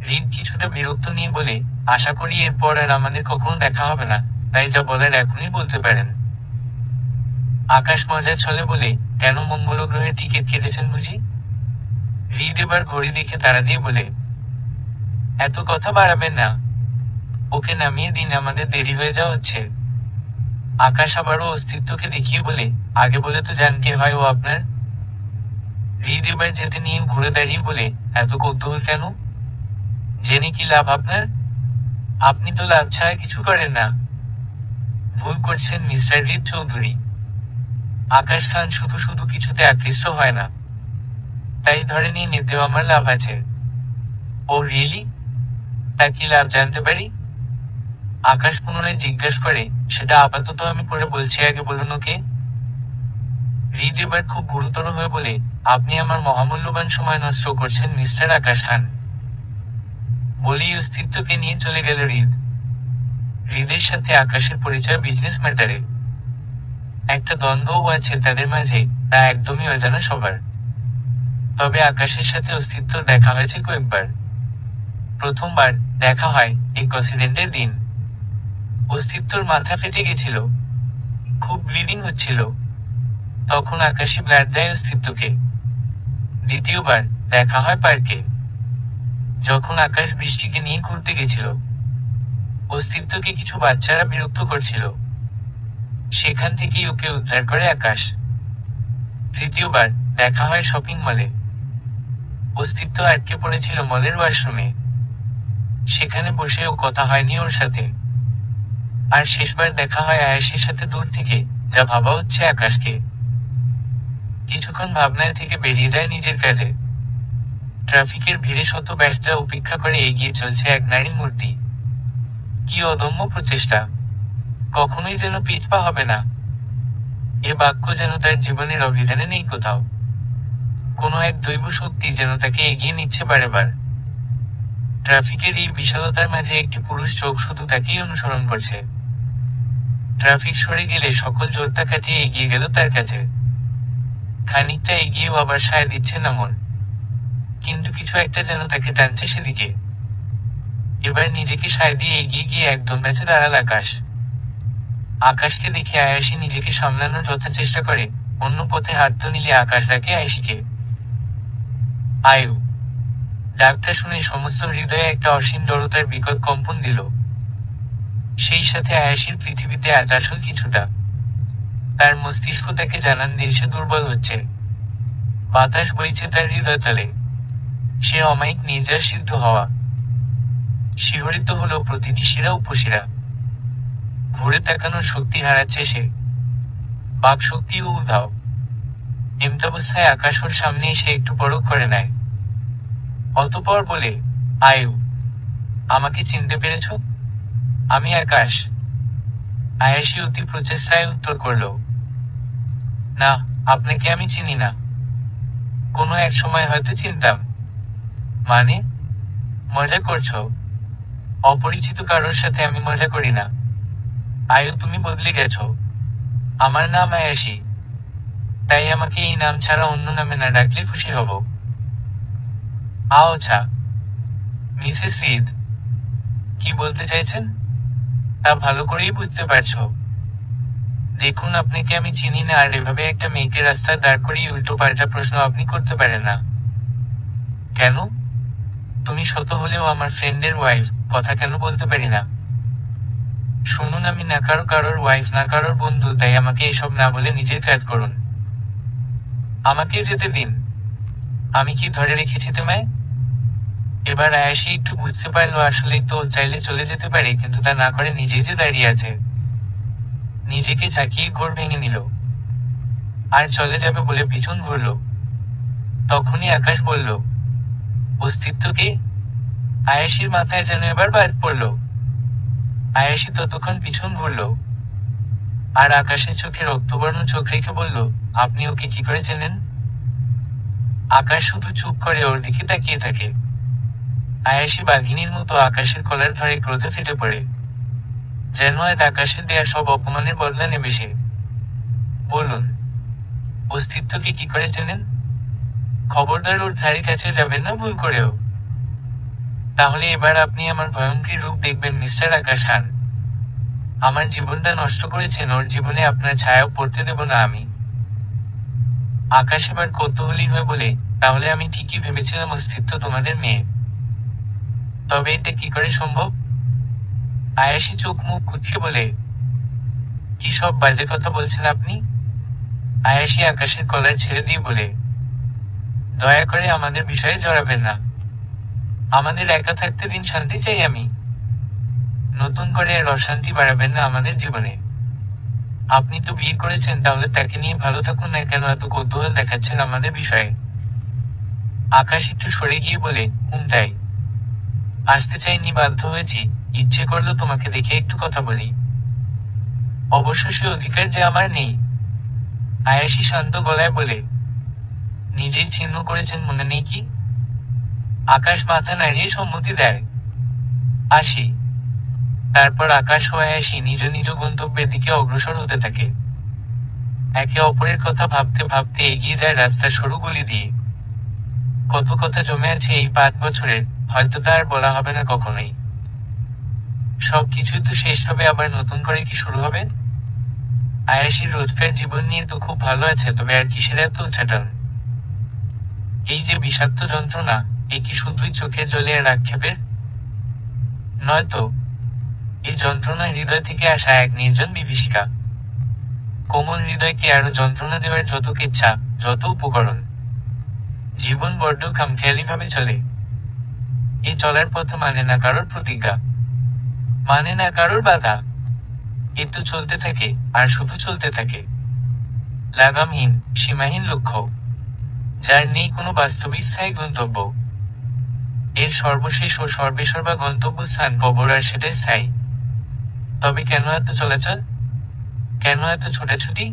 A: হৃদ কিছুটা বিরক্ত নিয়ে বলে, আশা করি এরপর আর আমাদের কখনো দেখা হবে না, তাই যা বলার এখনই বলতে পারেন। আকাশ মজার ছলে বলে, কেন, মঙ্গল গ্রহের টিকিট কেটেছেন বুঝি? হৃদ এবার ঘড়ি দেখে তাড়া দিয়ে বলে, এত কথা বাড়াবেন না, ওকে নামিয়ে দিন, আমাদের দেরি হয়ে যাওয়া হচ্ছে। আকাশ আবারও অস্তিত্বকে দেখিয়ে বলে, আগে বলে তো জান কে হয় ও আপনার। হৃদ এবার যেতে নিয়ে ঘুরে দাঁড়িয়ে বলে, এত কৌতূহল কেন? জেনে কি লাভ আপনার? আপনি তো লাভ ছাড়া কিছু করেন না। ভুল করছেন মিস্টার হৃদ চৌধুরী। আকাশ খান শুধু শুধু কিছুতে আকৃষ্ট হয় না, তাই ধরে নিয়ে নিতেও আমার লাভ আছে। ও রিয়েলি? তা কি লাভ জানতে পারি? আকাশ পুনরায় জিজ্ঞাসা করে, সেটা আপাতত আমি পরে বলছি, আগে বলুন ওকে। হৃদ এবার খুব গুরুতর হয়ে বলে, আপনি আমার মহামূল্যবান সময় নষ্ট করছেন মিস্টার আকাশ খান। বলেই অস্তিত্বকে নিয়ে চলে গেল হৃদ। হৃদের সাথে আকাশের পরিচয় বিজনেস ম্যাটারে। একটা দ্বন্দ্বও আছে তাদের মাঝে, তা একদমই অজানা সবার। তবে আকাশের সাথে অস্তিত্ব দেখা হয়েছে কয়েকবার। প্রথমবার দেখা হয় অ্যাক্সিডেন্টের দিন। অস্তিত্বর মাথা ফেটে গেছিল, খুব ব্লিডিং হচ্ছিল। তখন আকাশী ব্লাড দেয় অস্তিত্বকে। দ্বিতীয়বার দেখা হয় পার্কে, যখন আকাশ বৃষ্টিকে নিয়ে ঘুরতে গেছিল। অস্তিত্বকে কিছু বাচ্চারা বিরক্ত করছিল, সেখান থেকেই ওকে উদ্ধার করে আকাশ। তৃতীয়বার দেখা হয় শপিং মলে। অস্তিত্ব আটকে পড়েছিল মলের ওয়াশরুমে, সেখানে বসেও কথা হয়নি ওর সাথে। আর শেষবার দেখা হয় আয়াসের সাথে দূর থেকে, যা ভাবা হচ্ছে আকাশকে। কিছুক্ষণ ভাবনায় থেকে বেরিয়ে যায় নিজের কাজে। ট্রাফিকের ভিড়ে শত ব্যস্তা উপেক্ষা করে এগিয়ে চলছে এক নারীর মূর্তি। কি অদম্য প্রচেষ্টা! কখনোই যেন পিছপা হবে না। এ বাক্য যেন তার জীবনের অভিধানে নেই কোথাও। কোনো এক দৈব শক্তি যেন তাকে এগিয়ে নিচ্ছে বারেবার। ট্রাফিকের এই বিশালতার মাঝে একটি পুরুষ চোখ শুধু তাকেই অনুসরণ করছে। ট্রাফিক সরে গেলে সকল জোরতা কাটিয়ে এগিয়ে গেল তার কাছে। খানিকটা এগিয়েও আবার সায় দিচ্ছে না মন, কিন্তু কিছু একটা যেন তাকে টানছে সেদিকে। এবার নিজেকে সায় দিয়ে এগিয়ে গিয়ে একদম বেঁচে দাঁড়াল আকাশ। আকাশকে দেখে আয়াসী নিজেকে সামলানোর যথা চেষ্টা করে, অন্য পথে হাঁটতে নিলে আকাশ ডাকে আয়েশিকে। আয়ু! ডাকটা শুনে সমস্ত হৃদয়ে একটা অসীম জড়তার বিকট কম্পন দিল। সেই সাথে আয়াসীর পৃথিবীতে আজ আসল কিছুটা। তার মস্তিষ্ক তাকে জানান দিলসে দুর্বল হচ্ছে। বাতাস বইছে তার হৃদয়তলে। সে অমায়িক নির্যাস সিদ্ধ হওয়া। শিহরিত হলো প্রতিটি শিরা উপশিরা। ঘুরে তাকানোর শক্তি হারাচ্ছে সে। বাক শক্তিও উধাও। এমতাবস্থায় আকাশ ওর সামনে এসে একটু পরখ করে নেয়। অতঃপর বলে, আয়ু, আমাকে চিনতে পেরেছ? আমি আকাশ। আয়াসী অতি প্রচেষ্টায় উত্তর করল, না, আপনাকে আমি চিনি না। কোনো এক সময় হয়তো চিনতাম। মানে? মজা করছো? অপরিচিত কারোর সাথে আমি মজা করি না। আয়ু, তুমি বদলে গেছো। আমার নাম আয়াসী, তাই আমাকে এই নাম ছাড়া অন্য নামে না ডাকলে খুশি হব। আচ্ছা, মিসেস হৃদ, কি বলতে চাইছেন তা ভালো করেই বুঝতে পারছো। দেখুন, আপনাকে আমি চিনি না, আর এভাবে একটা মেয়েকে রাস্তায় দাঁড় করিয়ে উল্টো পাল্টা প্রশ্ন আপনি করতে পারেন না। কেন? তুমি শত হলেও আমার ফ্রেন্ডের ওয়াইফ, কথা কেন বলতে পারি না? শুনুন, আমি না কারোর ওয়াইফ, না কারোর বন্ধু, তাই আমাকে এসব না বলে নিজের কাজ করুন। আমাকে যেতে দিন। আমি কি ধরে রেখেছি তোমায়? এবার আয়াসি একটু বুঝতে পারলো আসলেই তো ও চাইলে চলে যেতে পারে, কিন্তু তা না করে নিজেই যে দাঁড়িয়ে আছে। নিজেকে চাকিয়ে ঘোর ভেঙে নিল আর চলে যাবে বলে পিছন ঘুরল। তখনই আকাশ বলল, অস্তিত্ব কি? আয়াসির মাথায় যেন এবার বাদ পড়ল। আয়াসি ততক্ষণ পিছন ঘুরল আর আকাশের চোখে রক্তবর্ণ চোখ রেখে বলল, আপনি ওকে কি করে চেনেন? আকাশ শুধু চুপ করে ওর দিকে তাকিয়ে থাকে। আয়াসি বাঘিনীর মতো আকাশের কলার ধরে ক্রোধে ফেটে পড়ে, যেন আজ আকাশের দেয়া সব অপমানের বদলা নেবে সে। বলুন, অস্তিত্বকে কি করে চেনেন? খবরদার ওর ধারে কাছে যাবেন না ভুল করেও। তাহলে এবার আপনি আমার ভয়ঙ্কর রূপ দেখবেন মিস্টার আকাশ খান। আমার জীবনটা নষ্ট করেছেন, ওর জীবনে আপনার ছায়াও পড়তে দেব না আমি। আকাশ এবার কৌতূহলী হয়ে বলে, তাহলে আমি ঠিকই ভেবেছিলাম অস্তিত্ব তোমাদের মেয়ে। তবে এটা কি করে সম্ভব? আয়াসি চোখ মুখ কুঁচকে বলে, কি সব বাজে কথা বলছেন আপনি? আয়াসি আকাশের কলার ছেড়ে দিয়ে বলে, দয়া করে আমাদের বিষয়ে জড়াবেন না। আমাদের একা থাকতে দিন, শান্তি চাই আমি। নতুন করে আর অশান্তি বাড়াবেন না আমাদের জীবনে। আপনি তো বিয়ে করেছেন, তাহলে তাকে নিয়ে ভালো থাকুন না কেন এত কৌতূহল দেখাচ্ছেন আমাদের বিষয়ে? আকাশ একটু সরে গিয়ে বলে, তাই আসতে চাইনি, বাধ্য হয়েছি। ইচ্ছে করলো তোমাকে দেখে একটু কথা বলি। অবশ্য সে অধিকার যে আমার নেই। আয়াসি শান্ত গলায় বলে, নিজেই ছিন্ন করেছেন মনে নেই কি? আকাশ মাথা নাড়িয়ে সম্মতি দেয়। আসি। তারপর আকাশ ও আয়াসি নিজ নিজ গন্তব্যের দিকে অগ্রসর হতে থাকে। একে অপরের কথা ভাবতে ভাবতে এগিয়ে যায় রাস্তার সরু গলি দিয়ে। কত কথা জমে আছে এই 5 বছরের, হয়তো তা আর বলা হবে না কখনোই। সবকিছুই তো শেষ হবে, আবার নতুন করে কি শুরু হবে? আয়াসির রোজকার জীবন নিয়ে তো খুব ভালো আছে, তবে আর কিসের এত উচ্চাটন? এই যে বিষাক্ত যন্ত্রণা, এ কি শুধুই চোখের জলে আর আক্ষেপের? নয়তো এই যন্ত্রণা হৃদয় থেকে আসা এক নির্জন বিভীষিকা। কোমল হৃদয়কে আরো যন্ত্রণা দেওয়ার যত ইচ্ছা, যত উপকরণ। জীবন বড্ড খামখেয়ালি ভাবে চলে। এই চলার পথে মানে না কারোর প্রতিজ্ঞা, মানে না কারোর বাধা। এ তো চলতে থাকে আর শুধু চলতে থাকে, লাগামহীন সীমাহীন লক্ষ্য, যার নেই কোনো বাস্তবিক স্থায়ী গন্তব্য। এর সর্বশেষ ও সর্বেসর্বা গন্তব্যস্থান কবর, আর সেটাই স্থায়ী। তবে কেন এত চলাচল? কেন এত ছোটাছুটি?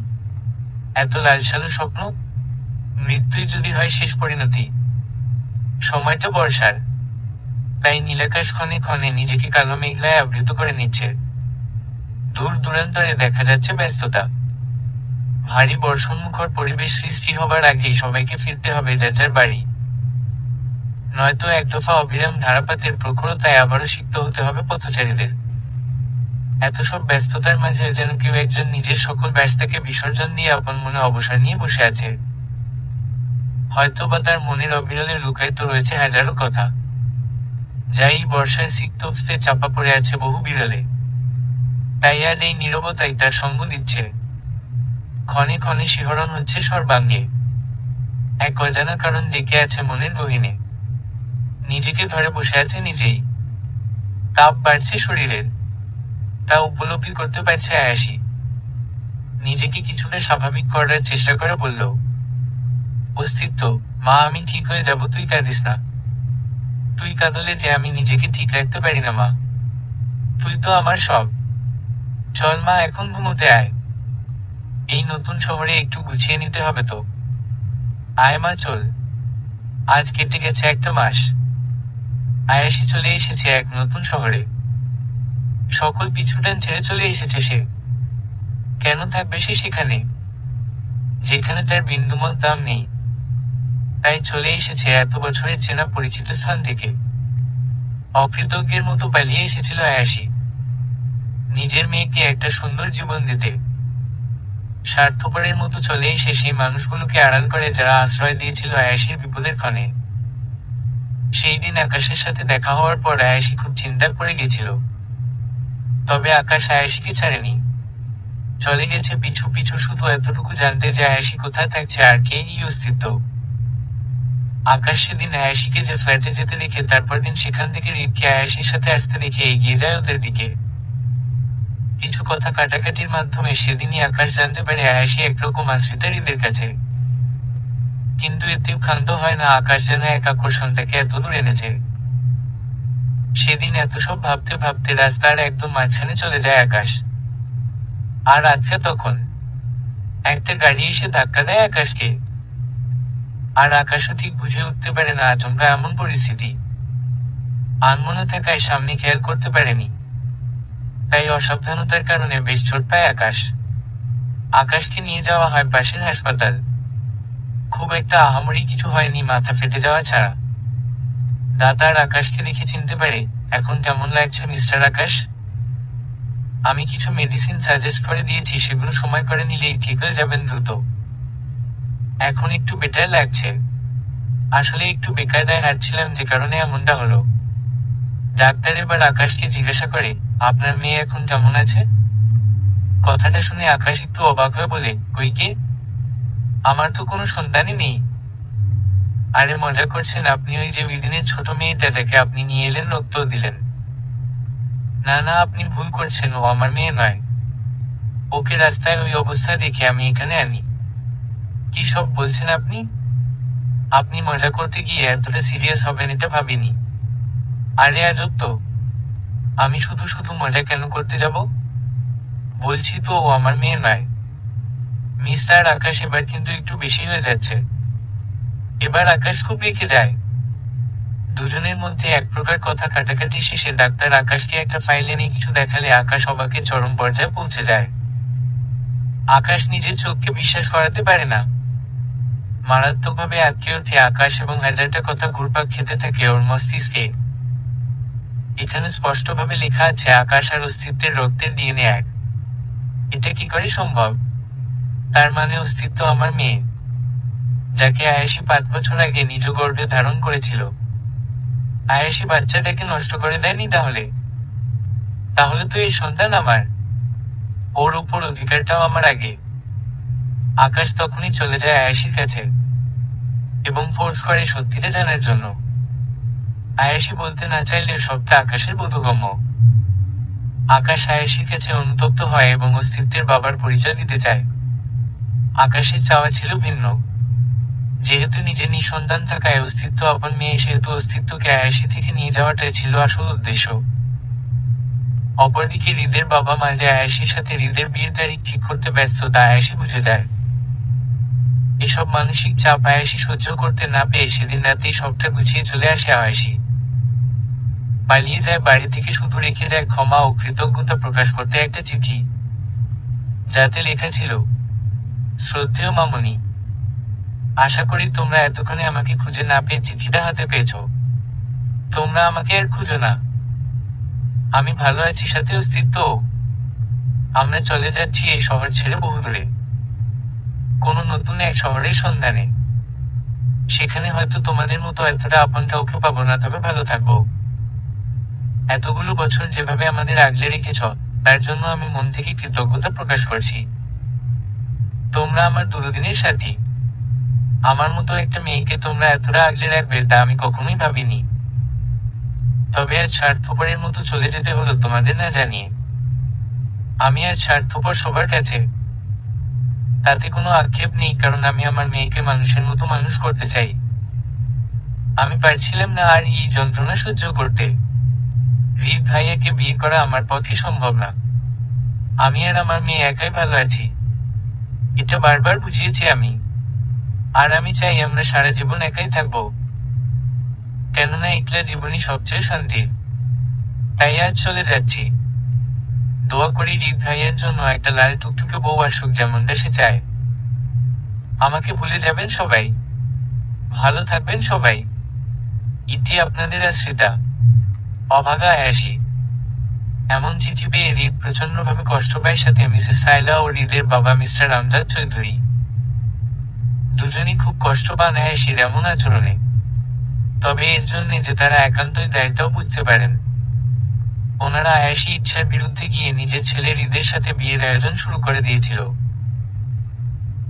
A: এত লালসালু স্বপ্ন? মৃত্যুই যদি হয় শেষ পরিণতি। সময়টা বর্ষার, তাই নীলাকাশ ক্ষণে ক্ষণে নিজেকে কালো মেঘলায় আবৃত করে নিচ্ছে। দূর দূরান্তরে দেখা যাচ্ছে ব্যস্ততা। ভারী বর্ষণমুখর পরিবেশ সৃষ্টি হবার আগেই সবাইকে ফিরতে হবে যার যার বাড়ি, নয়তো এক দফা অবিরাম ধারাপাতের প্রখরতায় আবারও সিক্ত হতে হবে পথচারীদের। এত সব ব্যস্ততার মাঝে যেন কেউ একজন নিজের সকল ব্যস্ততাকে বিসর্জন দিয়ে আপন মনে অবসর নিয়ে বসে আছে। হয়তো বা তার মনের অবিরলে লুকায়িত রয়েছে হাজারো কথা, যা এই বর্ষার সিক্তস্তে চাপা পড়ে আছে বহু বিরলে। তাই আজ এই নীরবতাই তার সঙ্গ দিচ্ছে। ক্ষণে ক্ষণে শিহরণ হচ্ছে সর্বাঙ্গে। এক অজানা কারণ জেগে আছে মনের গহীনে। নিজেকে ধরে বসে আছে নিজেই। তাপ বাড়ছে শরীরের, তা উপলব্ধি করতে পারছে আয়াসি। নিজেকে কিছুটা স্বাভাবিক করার চেষ্টা করে বলল, অস্তিত্ব, মা আমি ঠিক হয়ে যাব, তুই কাঁদিস না। তুই কাঁদলে যে আমি নিজেকে ঠিক রাখতে পারি না মা। তুই তো আমার সব। চল মা, এখন ঘুমোতে আয়। এই নতুন শহরে একটু গুছিয়ে নিতে হবে তো। আয় মা চল। আজ কেটে গেছে একটা মাস। আয়াসি চলে এসেছে এক নতুন শহরে। সকল পিছুটান ছেড়ে চলে এসেছে সে। কেন থাকবে সে সেখানে, যেখানে তার বিন্দুমত দাম নেই? তাই চলে এসেছে এত বছরের চেনা পরিচিত স্থান থেকে। অকৃতজ্ঞের মতো পালিয়ে এসেছিল আয়াসি, নিজের মেয়েকে একটা সুন্দর জীবন দিতে। স্বার্থপরের মতো চলে এসে সেই মানুষগুলোকে আড়াল করে যারা আশ্রয় দিয়েছিল আয়াসির বিপদের ক্ষণে। সেই দিন আকাশের সাথে দেখা হওয়ার পর আয়াসি খুব চিন্তায় পড়ে গেছিল। তবে আকাশ আয়াসিকে ছাড়েনি, চলে গেছে পিছু পিছু শুধু এতটুকু জানতে যে আয়াসি কোথায় থাকছে আর কে এই অস্তিত্ব। আকাশ সেদিন আয়াশিকে যে ফ্ল্যাটে যেতে দেখে তারপর দিন সেখান থেকে হৃদকে আয়াশির সাথে আসতে দেখে এগিয়ে যায় ওদের দিকে। কিছু কথা কাটাকাটির মাধ্যমে সেদিনই আকাশ জানতে পারে আয়াশি একরকম আশ্রিতা হৃদের কাছে। কিন্তু এতেও ক্ষান্ত হয় না আকাশ যেন এক আকর্ষণটাকে এত দূর এনেছে। সেদিন এত সব ভাবতে ভাবতে রাস্তার একদম মাঝখানে চলে যায় আকাশ। আর আজকে তখন একটা গাড়ি এসে ধাক্কা দেয় আকাশকে। আর আকাশও ঠিক বুঝে উঠতে পারে না আচমকা এমন পরিস্থিতি। আনমনে থাকায় সামনে খেয়াল করতে পারেনি, তাই অসাবধানতার কারণে বেশ চোট পায় আকাশ। আকাশকে নিয়ে যাওয়া হয় পাশের হাসপাতাল। খুব একটা আহামরি কিছু হয়নি মাথা ফেটে যাওয়া ছাড়া। ডাক্তার আকাশকে দেখে চিনতে পারে, এখন কেমন লাগছে মিস্টার আকাশ? আমি কিছু মেডিসিন সাজেস্ট করে দিয়েছি, সেগুলো সময় করে নিলেই ঠিক হয়ে যাবেন দ্রুত। এখন একটু বেটার লাগছে। আসলে একটু বেকায়দায় হাঁটছিলাম যে কারণে এমনটা হলো। ডাক্তার এবার আকাশকে জিজ্ঞাসা করে, আপনার মেয়ে এখন কেমন আছে? কথাটা শুনে আকাশ একটু অবাক হয়ে বলে, কই কে? আমার তো কোনো সন্তানই নেই। আরে মজা করছেন আপনি? ওই যে বিদিনের ছোট মেয়েটা যাকে আপনি নিয়ে এলেন রক্ত দিলেন। না না, আপনি ভুল করছেন, ও আমার মেয়ে নয়। ওকে রাস্তায় ওই অবস্থা দেখে আমি এখানে আনি। কি সব বলছেন আপনি? আপনি মজা করতে গিয়ে এতটা সিরিয়াস হবেন এটা ভাবিনি। আরে আজব তো, আমি শুধু শুধু মজা কেন করতে যাব? বলছি তো ও আমার মেয়ে নয়। মিস্টার আকাশ, এবার কিন্তু একটু বেশি হয়ে যাচ্ছে। এবার আকাশ খুব রেখে যায়। দুজনের মধ্যে এক প্রকার কথা কাটাকাটি শেষে ডাক্তার আকাশকে একটা ফাইল এনে কিছু দেখালে আকাশ অবাকের চরম পর্যায়ে পৌঁছে যায়। আকাশ নিজের চোখকে বিশ্বাস করাতে পারে না। মারাত্মকভাবে আটকে ওঠে আকাশ এবং হাজারটা কথা ঘুরপাক খেতে থাকে ওর মস্তিষ্কে। এখানে স্পষ্টভাবে লেখা আছে আকাশ আর অস্তিত্বের রক্তের ডিএনএ এক। এটা কি করে সম্ভব? তার মানে অস্তিত্ব আমার মেয়ে, যাকে আয়াশি 5 বছর আগে নিজ গর্ভে ধারণ করেছিল। আয়াশি বাচ্চাটাকে নষ্ট করে দেয়নি তাহলে? তাহলে তো এই সন্তান আমার। ওর উপর অধিকারটাও আমার আগে। আকাশ তখনই চলে যায় আয়াশির কাছে এবং ফোর্স করে সত্যিটা জানার জন্য। আয়াশি বলতে না চাইলেও সবটা আকাশের বোধগম্য। আকাশ আয়াশির কাছে অনুতপ্ত হয় এবং অস্তিত্বের বাবার পরিচয় দিতে চায়। আকাশের চাওয়া ছিল ভিন্ন। যেহেতু নিজে নিঃসন্তান থাকায় অস্তিত্ব আপন মেয়ে, সেহেতু অস্তিত্বকে আয়াশি থেকে নিয়ে যাওয়াটাই ছিল আসল উদ্দেশ্য। অপরদিকে হৃদের বাবা মা যে আয়াশির সাথে হৃদের বিয়ের তারিখ ঠিক করতে ব্যস্ত তা আয়াশি বুঝে যায়। এসব মানসিক চাপ আয়াশি সহ্য করতে না পেয়ে সেদিন রাতেই সবটা গুছিয়ে চলে আসে আয়াশি। পালিয়ে যায় বাড়ি থেকে, শুধু রেখে যায় ক্ষমা ও কৃতজ্ঞতা প্রকাশ করতে একটা চিঠি, যাতে লেখা ছিল, শ্রদ্ধেয় মামনি, আশা করি তোমরা এতক্ষণে আমাকে খুঁজে না পেয়ে চিঠিটা হাতে পেয়েছ। তোমরা আমাকে আর খুঁজো না। আমি ভালো আছি, সাথে অস্তিত্ব। আমরা চলে যাচ্ছি এই শহর ছেড়ে বহু দূরে, কোনো নতুন এক শহরের সন্ধানে। সেখানে হয়তো তোমাদের মতো এতটা আপন কাউকে পাবো না, তবে ভালো থাকবো। এতগুলো বছর যেভাবে আমাদের আগলে রেখেছ তার জন্য আমি মন থেকে কৃতজ্ঞতা প্রকাশ করছি। তোমরা আমার দুদিনের সাথী। আমার মতো একটা মেয়েকে তোমরা এতটা আগলে রাখবে তা আমি কখনোই ভাবিনি। তবে আজ স্বার্থপরের মতো চলে যেতে হলো তোমাদের না জানিয়ে। আমি আজ স্বার্থপর সবার কাছে। তাতে কোনো আক্ষেপ নেই, কারণ আমি আমার মেয়েকে মানুষের মতো মানুষ করতে চাই। আমি পারছিলাম না আর এই যন্ত্রণা সহ্য করতে। হৃদ ভাইয়াকে বিয়ে করা আমার পক্ষে সম্ভব না। আমি আর আমার মেয়ে একাই ভালো আছি, এটা বারবার বুঝিয়েছি আমি। আর আমি চাই আমরা সারা জীবন একাই থাকবো, কেননা একলা জীবনই সবচেয়ে শান্তির। তাই আজ চলে যাচ্ছি। দোয়া করি হৃদ ভাইয়ের জন্য একটা লাল টুকটুকে বউ আসুক, যেমনটা সে চায়। আমাকে ভুলে যাবেন সবাই, ভালো থাকবেন সবাই। ইতি আপনাদের আশ্রিতা, অভাগা আয়াশি। এমন চিঠি পেয়ে হৃদ প্রচন্ডভাবে কষ্ট পায়, সাথে মিসেস সাইলা ও হৃদের বাবা মিস্টার আমজাদ চৌধুরী। দুজনই খুব কষ্ট পান আয়াশির এমন আচরণে। তবে এর জন্য যে তারা একান্তই দায়িত্ব বুঝতে পারেন। ওনারা আয়াশি ইচ্ছার বিরুদ্ধে গিয়ে নিজের ছেলে হৃদের সাথে বিয়ের আয়োজন শুরু করে দিয়েছিল।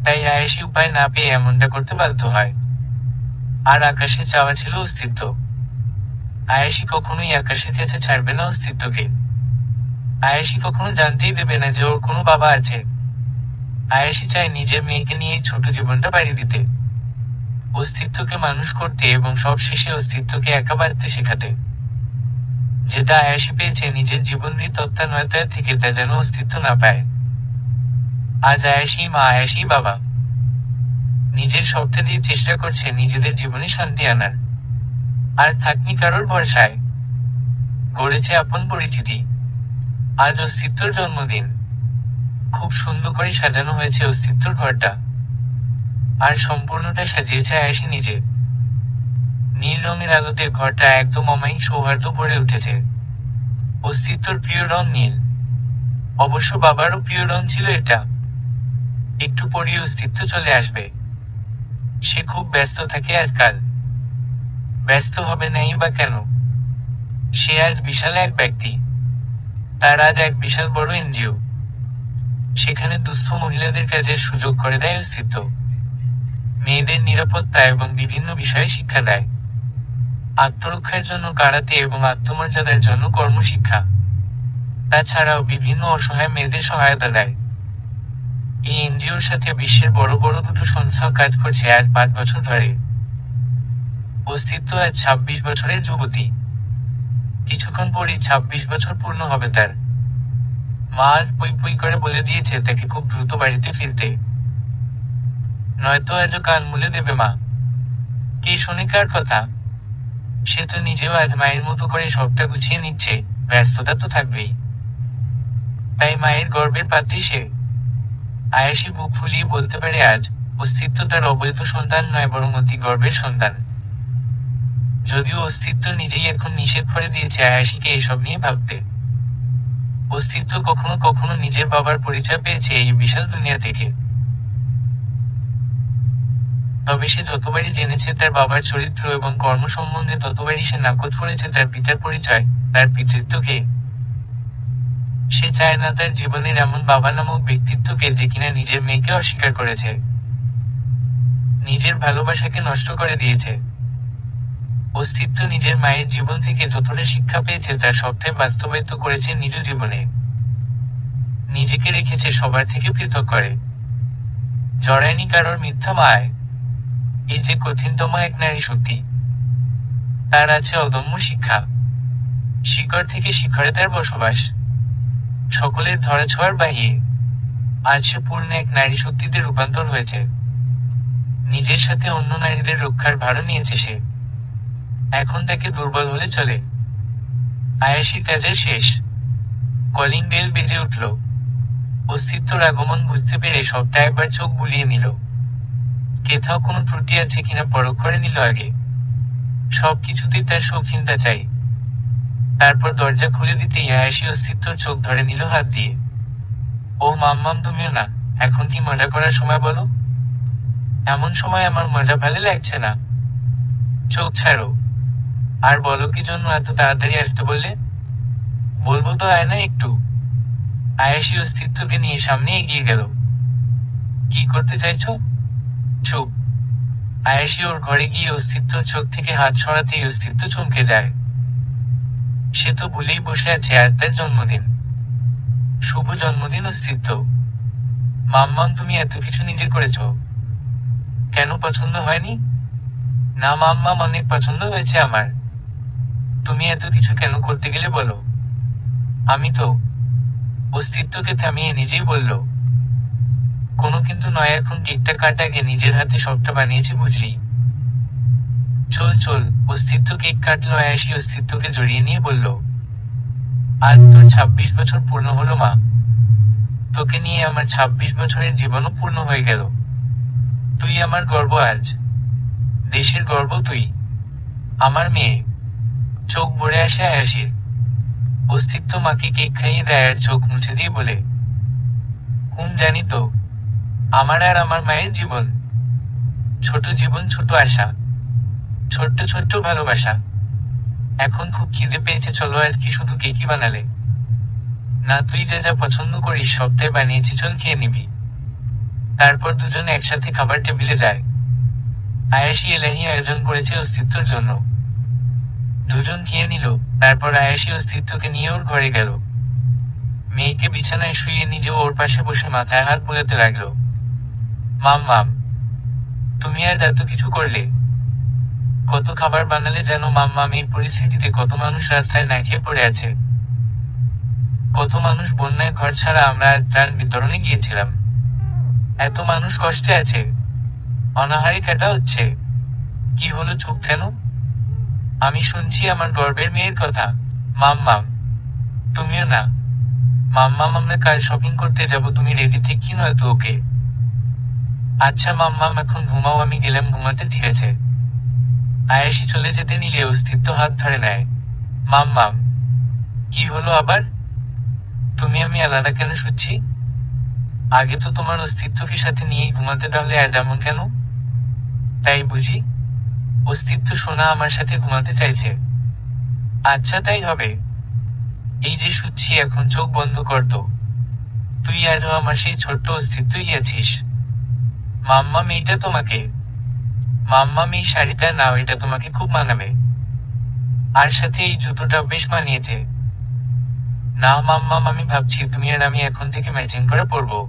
A: তাই আয়াশি উপায় না পেয়ে এমনটা করতে বাধ্য হয়। আর আকাশে চাওয়া ছিল অস্তিত্ব। আয়েশি কখনোই আকাশের কাছে ছাড়বে না অস্তিত্বকে। আয়েশি কখনো জানতেই দেবে না যে ওর কোনো বাবা আছে। আয়েশি চায় নিজের মেয়েকে নিয়ে এই ছোট জীবনটা পাড়ি দিতে, অস্তিত্বকে মানুষ করতে এবং সব শেষে অস্তিত্বকে একা বাঁচতে শেখাতে। যেটা আয়েশি পেয়েছে নিজের জীবনের তত্ত্বানয়তায় থেকে, তা যেন অস্তিত্ব না পায়। আজ আয়েশি মা, আয়েশি বাবা নিজের সবটা দিয়ে চেষ্টা করছে নিজেদের জীবনে শান্তি আনার। আর থাকনি কারোর ভরসায়, গড়েছে আপন পরিচিতি। আজ অস্তিত্বর জন্মদিন। খুব সুন্দর করে সাজানো হয়েছে অস্তিত্বর ঘরটা, আর সম্পূর্ণটা সাজিয়েছে আয়েশি নিজে। নীল রঙের আলোতে ঘরটা একদম অমায়িক সৌহার্দ্য ভরে উঠেছে। অস্তিত্বর প্রিয় রং নীল, অবশ্য বাবারও প্রিয় রং ছিল এটা। একটু পরেই অস্তিত্ব চলে আসবে। সে খুব ব্যস্ত থাকে আজকাল। ব্যস্ত হবে নাই বা কেন? সে আজ বিশাল এক ব্যক্তি। তার আজ এক বিশাল বড় এনজিও। সেখানে দুস্থ মহিলাদের কাজের সুযোগ করে দেয় অস্তিত্ব। মেয়েদের নিরাপত্তা এবং বিভিন্ন বিষয়ে শিক্ষা দেয়। আত্মরক্ষার জন্য কারাতে এবং আত্মমর্যাদার জন্য কর্মশিক্ষা। তাছাড়াও বিভিন্ন অসহায় মেয়েদের সহায়তা দেয়। এই এনজিওর সাথে বিশ্বের বড় বড় দুটো সংস্থাও কাজ করছে আজ 5 বছর ধরে। অস্তিত্ব আজ 26 বছরের যুবতী। কিছুক্ষণ পরই 26 বছর পূর্ণ হবে তার। মা আজ পই পই করে বলে দিয়েছে তাকে খুব দ্রুত বাড়িতে ফিরতে, নয়তো আজও কান মুলে দেবে মা। কে শোনে কার কথা? সে তো নিজেও আজ মায়ের মতো করে সবটা গুছিয়ে নিচ্ছে। ব্যস্ততা তো থাকবেই, তাই মায়ের গর্বের পাত্রী সে। আয়েশি বুক ফুলিয়ে বলতে পারে আজ অস্তিত্ব তার অবৈধ সন্তান নয়, বরং অতি গর্বের সন্তান। যদিও অস্তিত্ব নিজেই এখন নিষেধ করে দিয়েছে আয়েশিকে এসব নিয়ে ভাবতে। অস্তিত্ব কখনো কখনো নিজের বাবার পরিচয় পেয়েছে এই বিশাল দুনিয়া থেকে। তবে সে যতবারই জেনেছে তার বাবার চরিত্র এবং কর্ম সম্বন্ধে, ততবারই সে নাকচ করেছে তার পিতার পরিচয়, তার পিতৃত্বকে। সে চায় না তার জীবনের এমন বাবা নামক ব্যক্তিত্বকে যে কিনা নিজের মেয়েকে অস্বীকার করেছে, নিজের ভালোবাসাকে নষ্ট করে দিয়েছে। অস্তিত্ব নিজের মায়ের জীবন থেকে যতটা শিক্ষা পেয়েছে তার সবটাই বাস্তবায়িত করেছে নিজ জীবনে। নিজেকে রেখেছে সবার থেকে পৃথক করে। জড়ায়নি কারোর মিথ্যা মায়। এই যে কঠিনতম এক নারী শক্তি, তার আছে অদম্য শিক্ষা। শিকড় থেকে শিখরে তার বসবাস, সকলের ধরাছোঁয়ার বাহিরে। আজ সে পূর্ণ এক নারী শক্তিতে রূপান্তর হয়েছে। নিজের সাথে অন্য নারীদের রক্ষার ভারও নিয়েছে সে। এখন তাকে দুর্বল হলে চলে। আয়েশির কাজের শেষ। কলিং বেল বেজে উঠল। অস্তিত্বর আগমন বুঝতে পেরে সবটা একবার চোখ বুলিয়ে নিল। কোথাও কোনো ত্রুটি আছে কিনা পরখ করে নিল আগে। সবকিছুতেই তার শৌখিনতা চাই। তারপর দরজা খুলে দিতেই আয়েশি অস্তিত্বর চোখ ধরে নিল হাত দিয়ে। ও মাম্মাম, তুমিও না। এখন কি মজা করার সময় বলো? এমন সময় আমার মজা ভালো লাগছে না। চোখ ছাড়ো। আর বলো কি জন্য এত তাড়াতাড়ি আসতে বললে? বলবো তো, আয় না একটু। আয়েশি অস্তিত্বকে নিয়ে সামনে এগিয়ে গেল। কি করতে চাইছো? চুপ। আয়েশি ওর ঘরে গিয়ে অস্তিত্বর চোখ থেকে হাত সরাতেই অস্তিত্ব চমকে যায়। সে তো ভুলেই বসে আছে আজ তার জন্মদিন। শুভ জন্মদিন অস্তিত্ব। মাম্মাম, তুমি এত কিছু নিজে করেছ। কেন, পছন্দ হয়নি? না মাম্মাম, অনেক পছন্দ হয়েছে আমার। তুমি এত কিছু কেন করতে গেলে বলো? আমি তো। অস্তিত্বকে থামিয়ে নিজেই বলল। কোনো কিন্তু নয়, এখন কেকটা কাট আগে। নিজের হাতে সবটা বানিয়েছি বুঝলি। চল চল। অস্তিত্ব কেক কাটলো। আয়েশি অস্তিত্বকে জড়িয়ে নিয়ে বলল, আজ তোর 26 বছর পূর্ণ হলো মা। তোকে নিয়ে আমার 26 বছরের জীবনও পূর্ণ হয়ে গেল। তুই আমার গর্ব আজ। দেশের গর্ব তুই। আমার মেয়ে। চোখ ভরে আসে আয়েশির। অস্তিত্ব মাকে কেক খাইয়ে দেয় আর চোখ মুছে দিয়ে বলে, জানি তো। আমার আর আমার মায়ের জীবন। ছোট জীবন, ছোট আশা, ছোট্ট ছোট্ট ভালোবাসা। এখন খুব খিদে পেয়েছে, চলো আজ কি শুধু কেকই বানালে? না, তুই যা যা পছন্দ করিস সবটাই বানিয়েছি, চল খেয়ে নিবি। তারপর দুজনে একসাথে খাবার টেবিলে যায়। আয়াসী এলাহি আয়োজন করেছে অস্তিত্বর জন্য। দুজন খেয়ে নিল, তারপর আয়াসী অস্তিত্বকে নিয়ে ওর ঘরে গেল। মেয়েকে বিছানায় শুইয়ে নিজে ওর পাশে বসে মাথায় হাত বুলাতে লাগলো। মাম মাম, তুমি আর এত কিছু করলে, কত খাবার বানালে যেন মাম্মাম। এই পরিস্থিতিতে কত মানুষ রাস্তায় না খেয়ে পড়ে আছে, কত মানুষ বন্যায় ঘর ছাড়া। আমরা আজ ত্রাণ বিতরণে গিয়েছিলাম, এত মানুষ কষ্টে আছে, অনাহারে কাটা হচ্ছে। কি হলো, চুপ কেন? আমি শুনছি আমার গর্বের মেয়ের কথা। মাম্মাম, তুমিও না। মাম্মাম, আমরা কাল শপিং করতে যাব, তুমি রেডি ঠিক কি নয় তো? ওকে আচ্ছা মাম্মাম, এখন ঘুমাও, আমি গেলাম ঘুমাতে, ঠিক আছে? আয়াসী চলে যেতে নিলে অস্তিত্ব হাত ধরে নেয়। মাম্মাম, কি হলো আবার? তুমি আমি আলাদা কেন শুচ্ছি? আগে তো তোমার অস্তিত্বকে সাথে নিয়েই ঘুমাতে, তাহলে আর যেমন কেন? তাই বুঝি? অস্তিত্ব সোনা আমার সাথে ঘুমাতে চাইছে। আচ্ছা তাই হবে। এই যে শুচ্ছি এখন, চোখ বন্ধ কর তো। তুই আজও আমার সেই ছোট্ট অস্তিত্বই আছিস। মাম্মাম, এইটা তোমাকে। মাম্মাম, এই শাড়িটা নাও, এটা তোমাকে খুব মানাবে। আর সাথে এই জুতোটা বেশ মানিয়েছে। না মাম্মাম, আমি ভাবছি তুমি আর আমি এখন থেকে ম্যাচিং করে পরবো।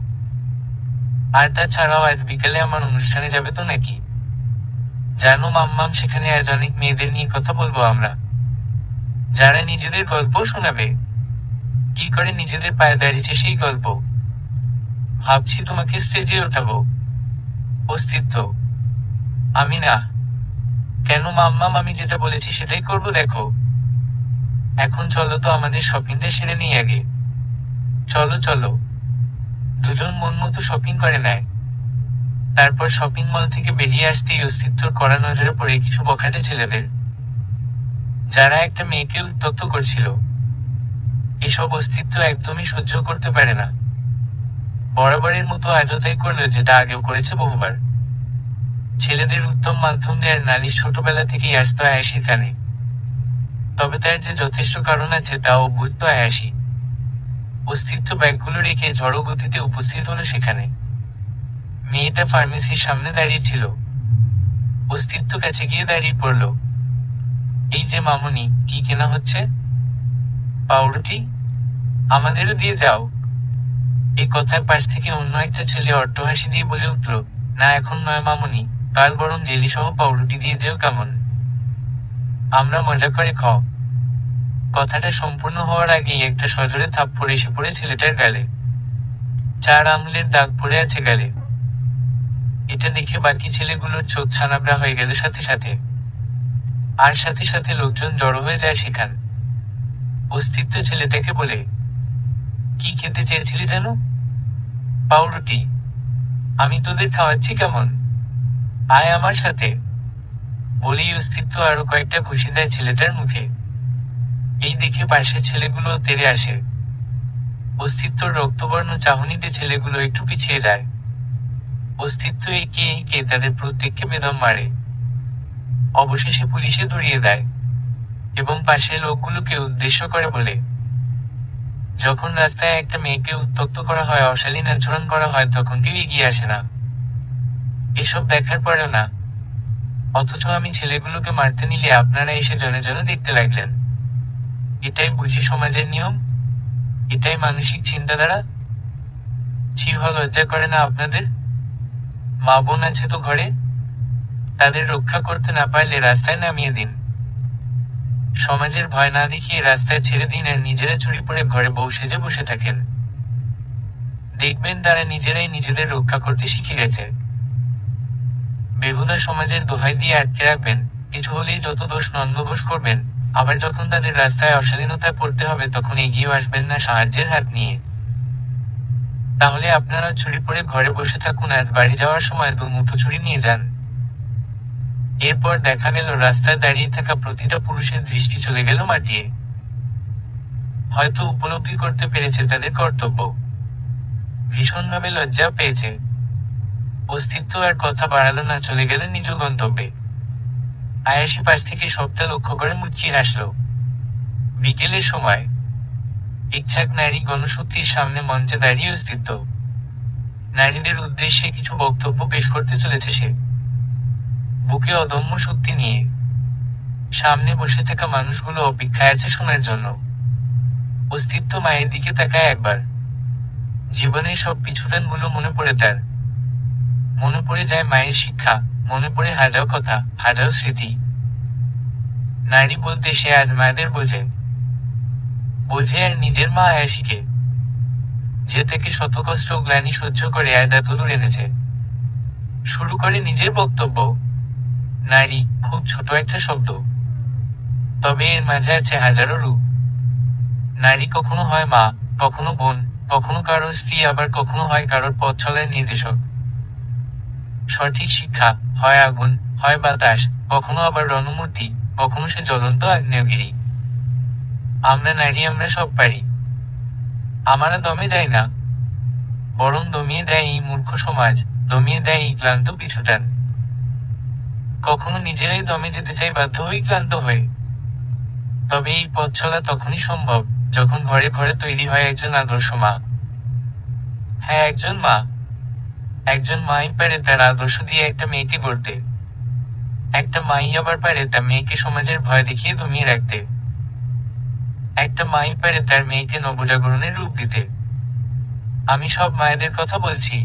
A: আর তাছাড়াও আজ বিকালে আমার অনুষ্ঠানে যাবে তো নাকি? জানো মাম্মাম, সেখানে আজ অনেক মেয়েদের নিয়ে কথা বলবো আমরা, যারা নিজেদের গল্প শোনাবে, কি করে নিজেদের পায়ে দাঁড়িয়েছে সেই গল্প। ভাবছি তোমাকে স্টেজে ওঠাবো। অস্তিত্ব, আমি না। কেন মাম্মাম, আমি যেটা বলেছি সেটাই করবো, দেখো। এখন চলো তো, আমাদের শপিংটা সেরে নিই আগে। চলো চলো। দুজন মন মতো শপিং করে নেয়। তারপর শপিং মল থেকে বেরিয়ে আসতেই অস্তিত্বর কড়া নজরে পড়ে কিছু বখাটে ছেলেদের, যারা একটা মেয়েকে উত্ত্যক্ত করছিল। এসব অস্তিত্ব একদমই সহ্য করতে পারে না। বরাবরের মতো আজও তাই করলো, যেটা আগেও করেছে বহুবার। ছেলেদের উত্তম মাধ্যম দেওয়ার নালিশ ছোটবেলা থেকেই আসতো আয়াসীর কানে। তবে তার যে যথেষ্ট কারণ আছে তাও বুঝতো আয়াসী। অস্তিত্ব ব্যাগগুলো রেখে ঝড়ো গতিতে উপস্থিত হলো সেখানে। মেয়েটা ফার্মেসির সামনে দাঁড়িয়ে ছিল। অস্তিত্ব কাছে গিয়ে দাঁড়িয়ে পড়ল। এই যে মামুনি, কি কেনা হচ্ছে? পাউরুটি, আমাদেরও দিয়ে যাও। এই কথার পাশ থেকে অন্য একটা ছেলে অট্টহাসি দিয়ে বলে উঠল, না এখন নয় মামুনি, কাল বরং জেলি সহ পাউরুটি দিয়ে যেও, কেমন? আমরা মজা করে খাও। কথাটা সম্পূর্ণ হওয়ার আগেই একটা সজোরে থাপ্পড় এসে পড়ে ছেলেটার গালে। 4 আঙুলের দাগ পড়ে আছে গালে। এটা দেখে বাকি ছেলেগুলোর চোখ ছানাবড়া হয়ে গেল সাথে সাথে। আর সাথে সাথে লোকজন জড়ো হয়ে যায় সেখান। অস্তিত্ব ছেলেটাকে বলে, কি খেতে চেয়েছিলি যেন? পাউরুটি। আমি তোদের খাওয়াচ্ছি, কেমন? আয় আমার সাথে। বলেই অস্তিত্ব আরো কয়েকটা ঘুষি দেয় ছেলেটার মুখে। এই দেখে পাশের ছেলেগুলো তেড়ে আসে। অস্তিত্বর রক্তবর্ণ চাহনিতে ছেলেগুলো একটু পিছিয়ে যায়। অস্তিত্ব একে একে তাদের প্রত্যেককে বেদম মারে। অবশেষে পুলিশে ধরিয়ে দেয় এবং পাশের লোকগুলোকে উদ্দেশ্য করে বলে, যখন রাস্তায় একটা মেয়েকে উত্ত্যক্ত করা হয়, অশালীন আচরণ করা হয়, তখন কেউ এগিয়ে আসে না। এসব দেখার পরেও না। অথচ আমি ছেলেগুলোকে মারতে নিলে আপনারা এসে জনে জনে দেখতে লাগলেন। এটাই বুঝি সমাজের নিয়ম? এটাই মানসিক চিন্তাধারা? ছি, লজ্জা করে না আপনাদের? মা বোন আছে তো ঘরে, তাদের রক্ষা করতে না পারলে রাস্তায় নামিয়ে দিন। সমাজের ভয় না দেখিয়ে রাস্তায় ছেড়ে দিন, আর নিজেরা চুরি পরে ঘরে বউ সেজে বসে থাকেন। দেখবেন তারা নিজেরাই নিজেদের রক্ষা করতে শিখে গেছে। বেহুদা সমাজের দোহাই দিয়ে আটকে রাখবেন, কিছু হলেই যত দোষ নন্দঘোষ করবেন, আবার যখন তাদের রাস্তায় অশালীনতায় পড়তে হবে তখন এগিয়েও আসবেন না সাহায্যের হাত নিয়ে। তাহলে আপনারা চুরি পরে ঘরে বসে থাকুন, আর বাড়ি যাওয়ার সময় দুমুঠো চুরি নিয়ে যান। এরপর দেখা গেল রাস্তায় দাঁড়িয়ে থাকা প্রতিটা পুরুষের দৃষ্টি চলে গেল মাটিয়ে। হয়তো উপলব্ধি করতে পেরেছে তাদের কর্তব্য। ভীষণভাবে লজ্জা পেয়েছে। অস্তিত্ব আর কথা বাড়ালো না, চলে গেল নিজ গন্তব্যে। আয়াসী পাশ থেকে সবটা লক্ষ্য করে মুচকি হাসল। বিকেলের সময় ইচ্ছাক নারী গণশক্তির সামনে মঞ্চে দাঁড়িয়ে অস্তিত্ব নারীদের উদ্দেশ্যে কিছু বক্তব্য পেশ করতে চলেছে সে। বুকে অদম্য শক্তি নিয়ে। সামনে বসে থাকা মানুষগুলো অপেক্ষায় আছে শোনার জন্য। অস্তিত্ব মায়ের দিকে তাকায় একবার। জীবনের সব পিছুটানগুলো মনে পড়ে তার। মনে পড়ে যায় মায়ের শিক্ষা, মনে পড়ে হাজার কথা, হাজার স্মৃতি। নারী বলতে সে আজ মায়েদের বোঝে। বোঝে আর নিজের মা আয়াসীকে, যে থেকে শত কষ্ট গ্লানি সহ্য করে আজ এতদূর এনেছে। শুরু করে নিজের বক্তব্য। নারী খুব ছোট একটা শব্দ, তবে এর মাঝে আছে হাজারো রূপ। নারী কখনো হয় মা, কখনো বোন, কখনো কারোর স্ত্রী, আবার কখনো হয় কারোর পথ চলার নির্দেশক। সঠিক শিক্ষা হয় আগুন, হয় বাতাস, কখনো আবার রণমূর্তি, কখনো সে জ্বলন্ত আগ্নেয়গিরি। আমরা নারী, আমরা সব পারি। আমরা দমে যাই না, বরং দমিয়ে দেয় এই মূর্খ সমাজ, দমিয়ে দেয় এই ক্লান্ত পিছুটান। কখনো নিজেরাই দমে যেতে চাই বাধ্য হই ক্লান্ত হয়ে। তবে এই পথ চলা তখনই সম্ভব যখন ঘরে ঘরে তৈরি হয় একজন আদর্শ মা। হ্যাঁ, একজন মা। একজন মাই পারে তার আদর্শ দিয়ে একটা মেয়েকে গড়তে। একটা মাই আবার পারে তার মেয়েকে সমাজের ভয় দেখিয়ে দমিয়ে রাখতে। একটা মাই পারে তার মেয়েকে নবজাগরণের রূপ দিতে। আমি সব মায়েদের কথা বলছি,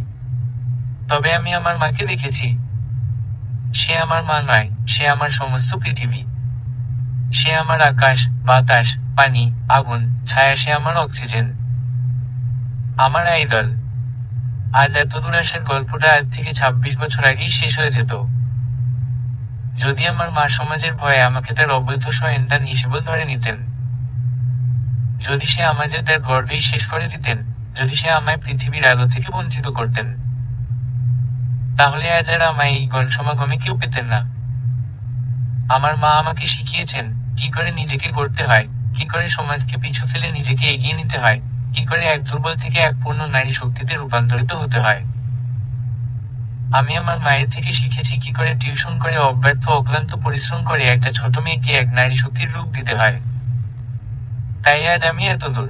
A: তবে আমি আমার মাকে দেখেছি। সে আমার মা নয়, সে আমার সমস্ত পৃথিবী। সে আমার আকাশ, বাতাস, পানি, আগুন, ছায়া, সে আমার অক্সিজেন, আমার আইডল। আজ এতদূর আসার গল্পটা আজ থেকে ২৬ বছর আগেই শেষ হয়ে যেত, যদি আমার মা সমাজের ভয়ে আমাকে তার অবৈধ সন্তান হিসেবে ধরে নিতেন। যদি সে আমাকে তার গর্ভেই শেষ করে দিতেন, যদি সে আমায় পৃথিবীর আলো থেকে বঞ্চিত করতেন, তাহলে আজ আর আমায় এই গণসমাগমে কেউ পেতেন না। আমার মা আমাকে শিখিয়েছেন কি করে নিজেকে গড়তে হয়, কি করে সমাজকে পিছু ফেলে নিজেকে এগিয়ে নিতে হয়, কি করে এক দুর্বল থেকে এক পূর্ণ নারী শক্তিতে রূপান্তরিত হতে হয়। আমি আমার মায়ের থেকে শিখেছি কি করে টিউশন করে অব্যর্থ অক্লান্ত পরিশ্রম করে একটা ছোট মেয়েকে এক নারী শক্তির রূপ দিতে হয়। তাই আজ আমি এতদূর।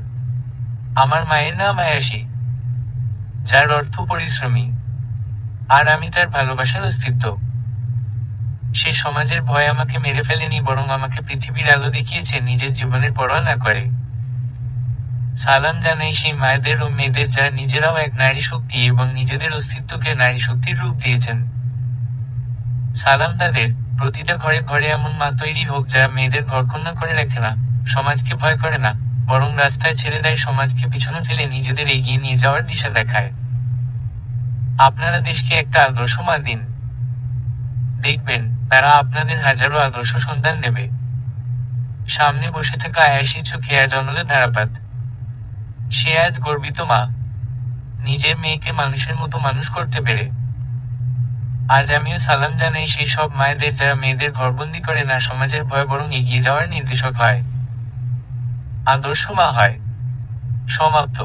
A: আমার মায়ের নাম আয়াসী, যার অর্থ পরিশ্রমী, আর আমি তার ভালোবাসার অস্তিত্ব। সে সমাজের ভয় আমাকে মেরে ফেলেনি, বরং আমাকে পৃথিবীর আলো দেখিয়েছে নিজের জীবনের পরোয়া না করে। সালাম জানাই সেই মায়েদের ও মেয়েদের যারা নিজেরাও এক নারী শক্তি এবং নিজেদের অস্তিত্বকে নারী শক্তির রূপ দিয়েছেন। সালাম তাদের। প্রতিটা ঘরে ঘরে এমন মা তৈরি হোক যারা মেয়েদের ঘরকন্যা করে রাখে না, সমাজকে ভয় করে না, বরং রাস্তায় ছেড়ে দেয়, সমাজকে পিছনে ফেলে নিজেদের এগিয়ে নিয়ে যাওয়ার দিশা দেখায়। আপনারা দেশকে একটা আদর্শ মা দিন, দেখবেন তারা আপনাদের হাজারো আদর্শ সন্তান দেবে। সামনে বসে থাকা আয়াসীর চোখে আজ অনলে ধারাপাত। সে আজ গর্বিত মা, নিজের মেয়েকে মানুষের মতো মানুষ করতে পেরে। আজ আমিও সালাম জানাই সেই সব মায়েদের যারা মেয়েদের ঘরবন্দি করে না সমাজের ভয়, বরং এগিয়ে যাওয়ার নির্দেশক হয়, আদর্শ মা হয়। সমাপ্ত।